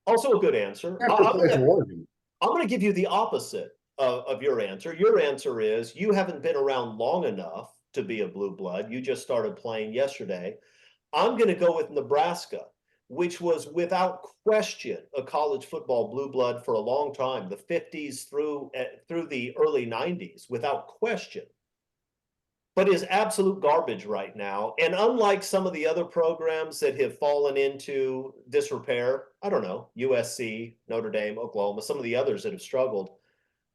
Also a good answer. I'm going to give you the opposite of your answer. Your answer is you haven't been around long enough to be a blue blood. You just started playing yesterday. I'm going to go with Nebraska, which was without question a college football blue blood for a long time, the 50s through the early 90s, without question, but is absolute garbage right now. And unlike some of the other programs that have fallen into disrepair, I don't know, USC, Notre Dame, Oklahoma, some of the others that have struggled,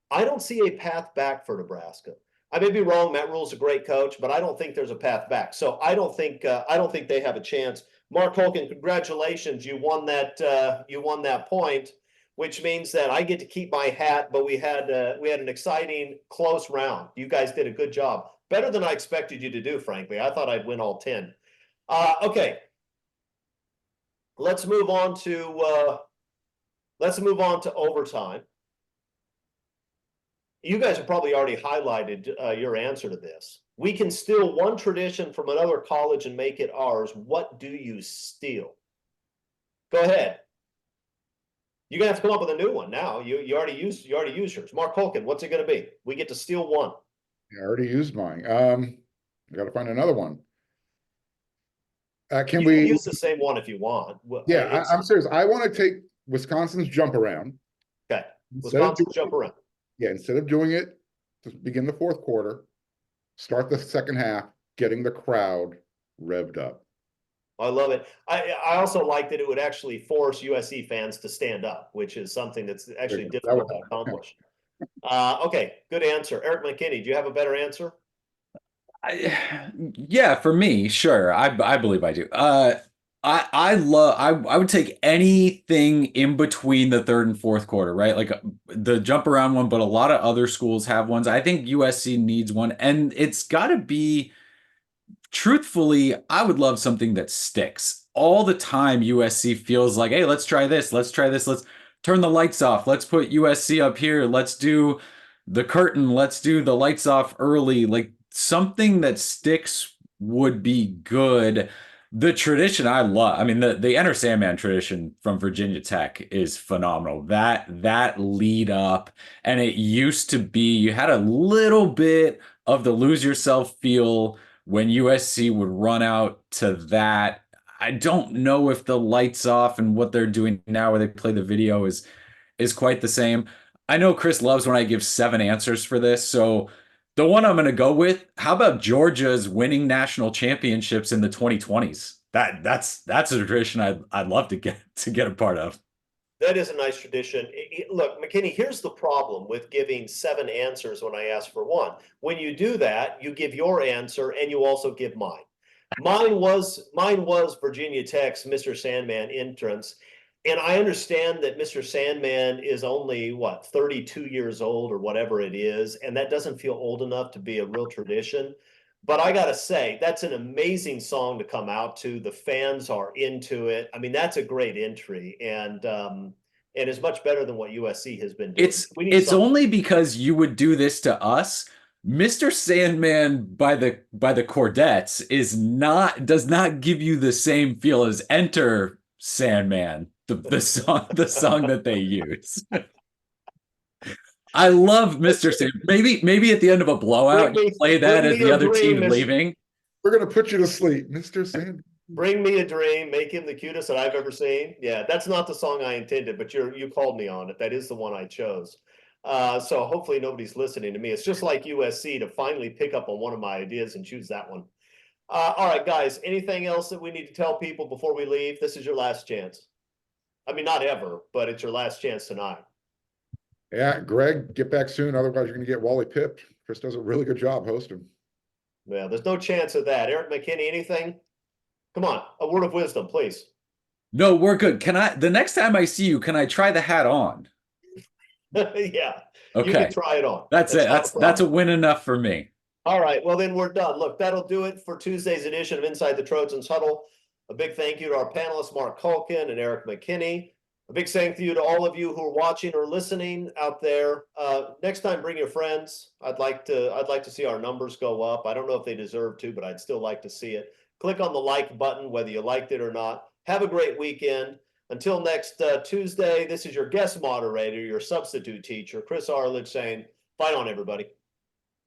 I don't see a path back for Nebraska. I may be wrong. Matt Rule's a great coach, but I don't think there's a path back. So I don't think they have a chance. Mark Holkin, congratulations! You won that point, which means that I get to keep my hat. But we had an exciting close round. You guys did a good job, better than I expected you to do. Frankly, I thought I'd win all 10. Okay, let's move on to overtime. You guys have probably already highlighted your answer to this. We can steal one tradition from another college and make it ours. What do you steal? Go ahead. You're gonna have to come up with a new one now. You already used yours. Mark Holkin, what's it gonna be? We get to steal one. I already used mine. I got to find another one. Can you we can use the same one if you want? Yeah, I'm serious. I want to take Wisconsin's jump around. Okay, Wisconsin's jump around. Yeah, instead of doing it to begin the fourth quarter, start the second half, getting the crowd revved up. I love it. I also like that it would actually force USC fans to stand up, which is something that's actually difficult to accomplish. Okay, good answer. Eric McKinney, do you have a better answer? Yeah, for me, sure. I believe I do. I would take anything in between the third and fourth quarter, right? Like the jump around one, but a lot of other schools have ones. I think USC needs one, and it's got to be, truthfully, I would love something that sticks. All the time USC feels like, hey, let's try this, let's turn the lights off, let's put USC up here, let's do the curtain, let's do the lights off early. Like something that sticks would be good. The tradition I love, I mean, the Enter Sandman tradition from Virginia Tech is phenomenal. That lead up, and it used to be, you had a little bit of the lose yourself feel when USC would run out to that. I don't know if the lights off and what they're doing now where they play the video is quite the same. I know Chris loves when I give 7 answers for this, so the one I'm going to go with, how about Georgia's winning national championships in the 2020s? That's a tradition I'd love to get a part of. That is a nice tradition. Look, McKinney, here's the problem with giving 7 answers when I ask for one. When you do that, you give your answer and you also give mine. Mine was Virginia Tech's Mr. Sandman entrance. And I understand that Mr. Sandman is only, 32 years old or whatever it is. And that doesn't feel old enough to be a real tradition. But I got to say, that's an amazing song to come out to. The fans are into it. I mean, that's a great entry. And is much better than what USC has been doing. It's only because you would do this to us. Mr. Sandman by the Chordettes does not give you the same feel as Enter Sandman, the song that they use. I love Mr. Sandman. Maybe at the end of a blowout, you play that as the other team leaving. We're gonna put you to sleep, Mr. Sandman. Bring me a dream, make him the cutest that I've ever seen. Yeah, that's not the song I intended, but you called me on it. That is the one I chose. So hopefully nobody's listening to me. It's just like USC to finally pick up on one of my ideas and choose that one. All right, guys, anything else that we need to tell people before we leave? This is your last chance. I mean, not ever, but it's your last chance tonight. Yeah, Greg, get back soon. Otherwise, you're going to get Wally pipped. Chris does a really good job hosting. Well, there's no chance of that. Eric McKinney, anything? Come on, a word of wisdom, please. No, we're good. The next time I see you, can I try the hat on? Yeah, you Okay. can try it on. That's it. not a That's a problem. win enough for me. All right, well then we're done. Look, that'll do it for Tuesday's edition of Inside the Trojans Huddle. A big thank you to our panelists, Mark Culkin and Eric McKinney. A big thank you to all of you who are watching or listening out there. Next time, bring your friends. I'd like to see our numbers go up. I don't know if they deserve to, but I'd still like to see it. Click on the like button, whether you liked it or not. Have a great weekend. Until next Tuesday, this is your guest moderator, your substitute teacher, Chris Arledge, saying, "Fight on, everybody."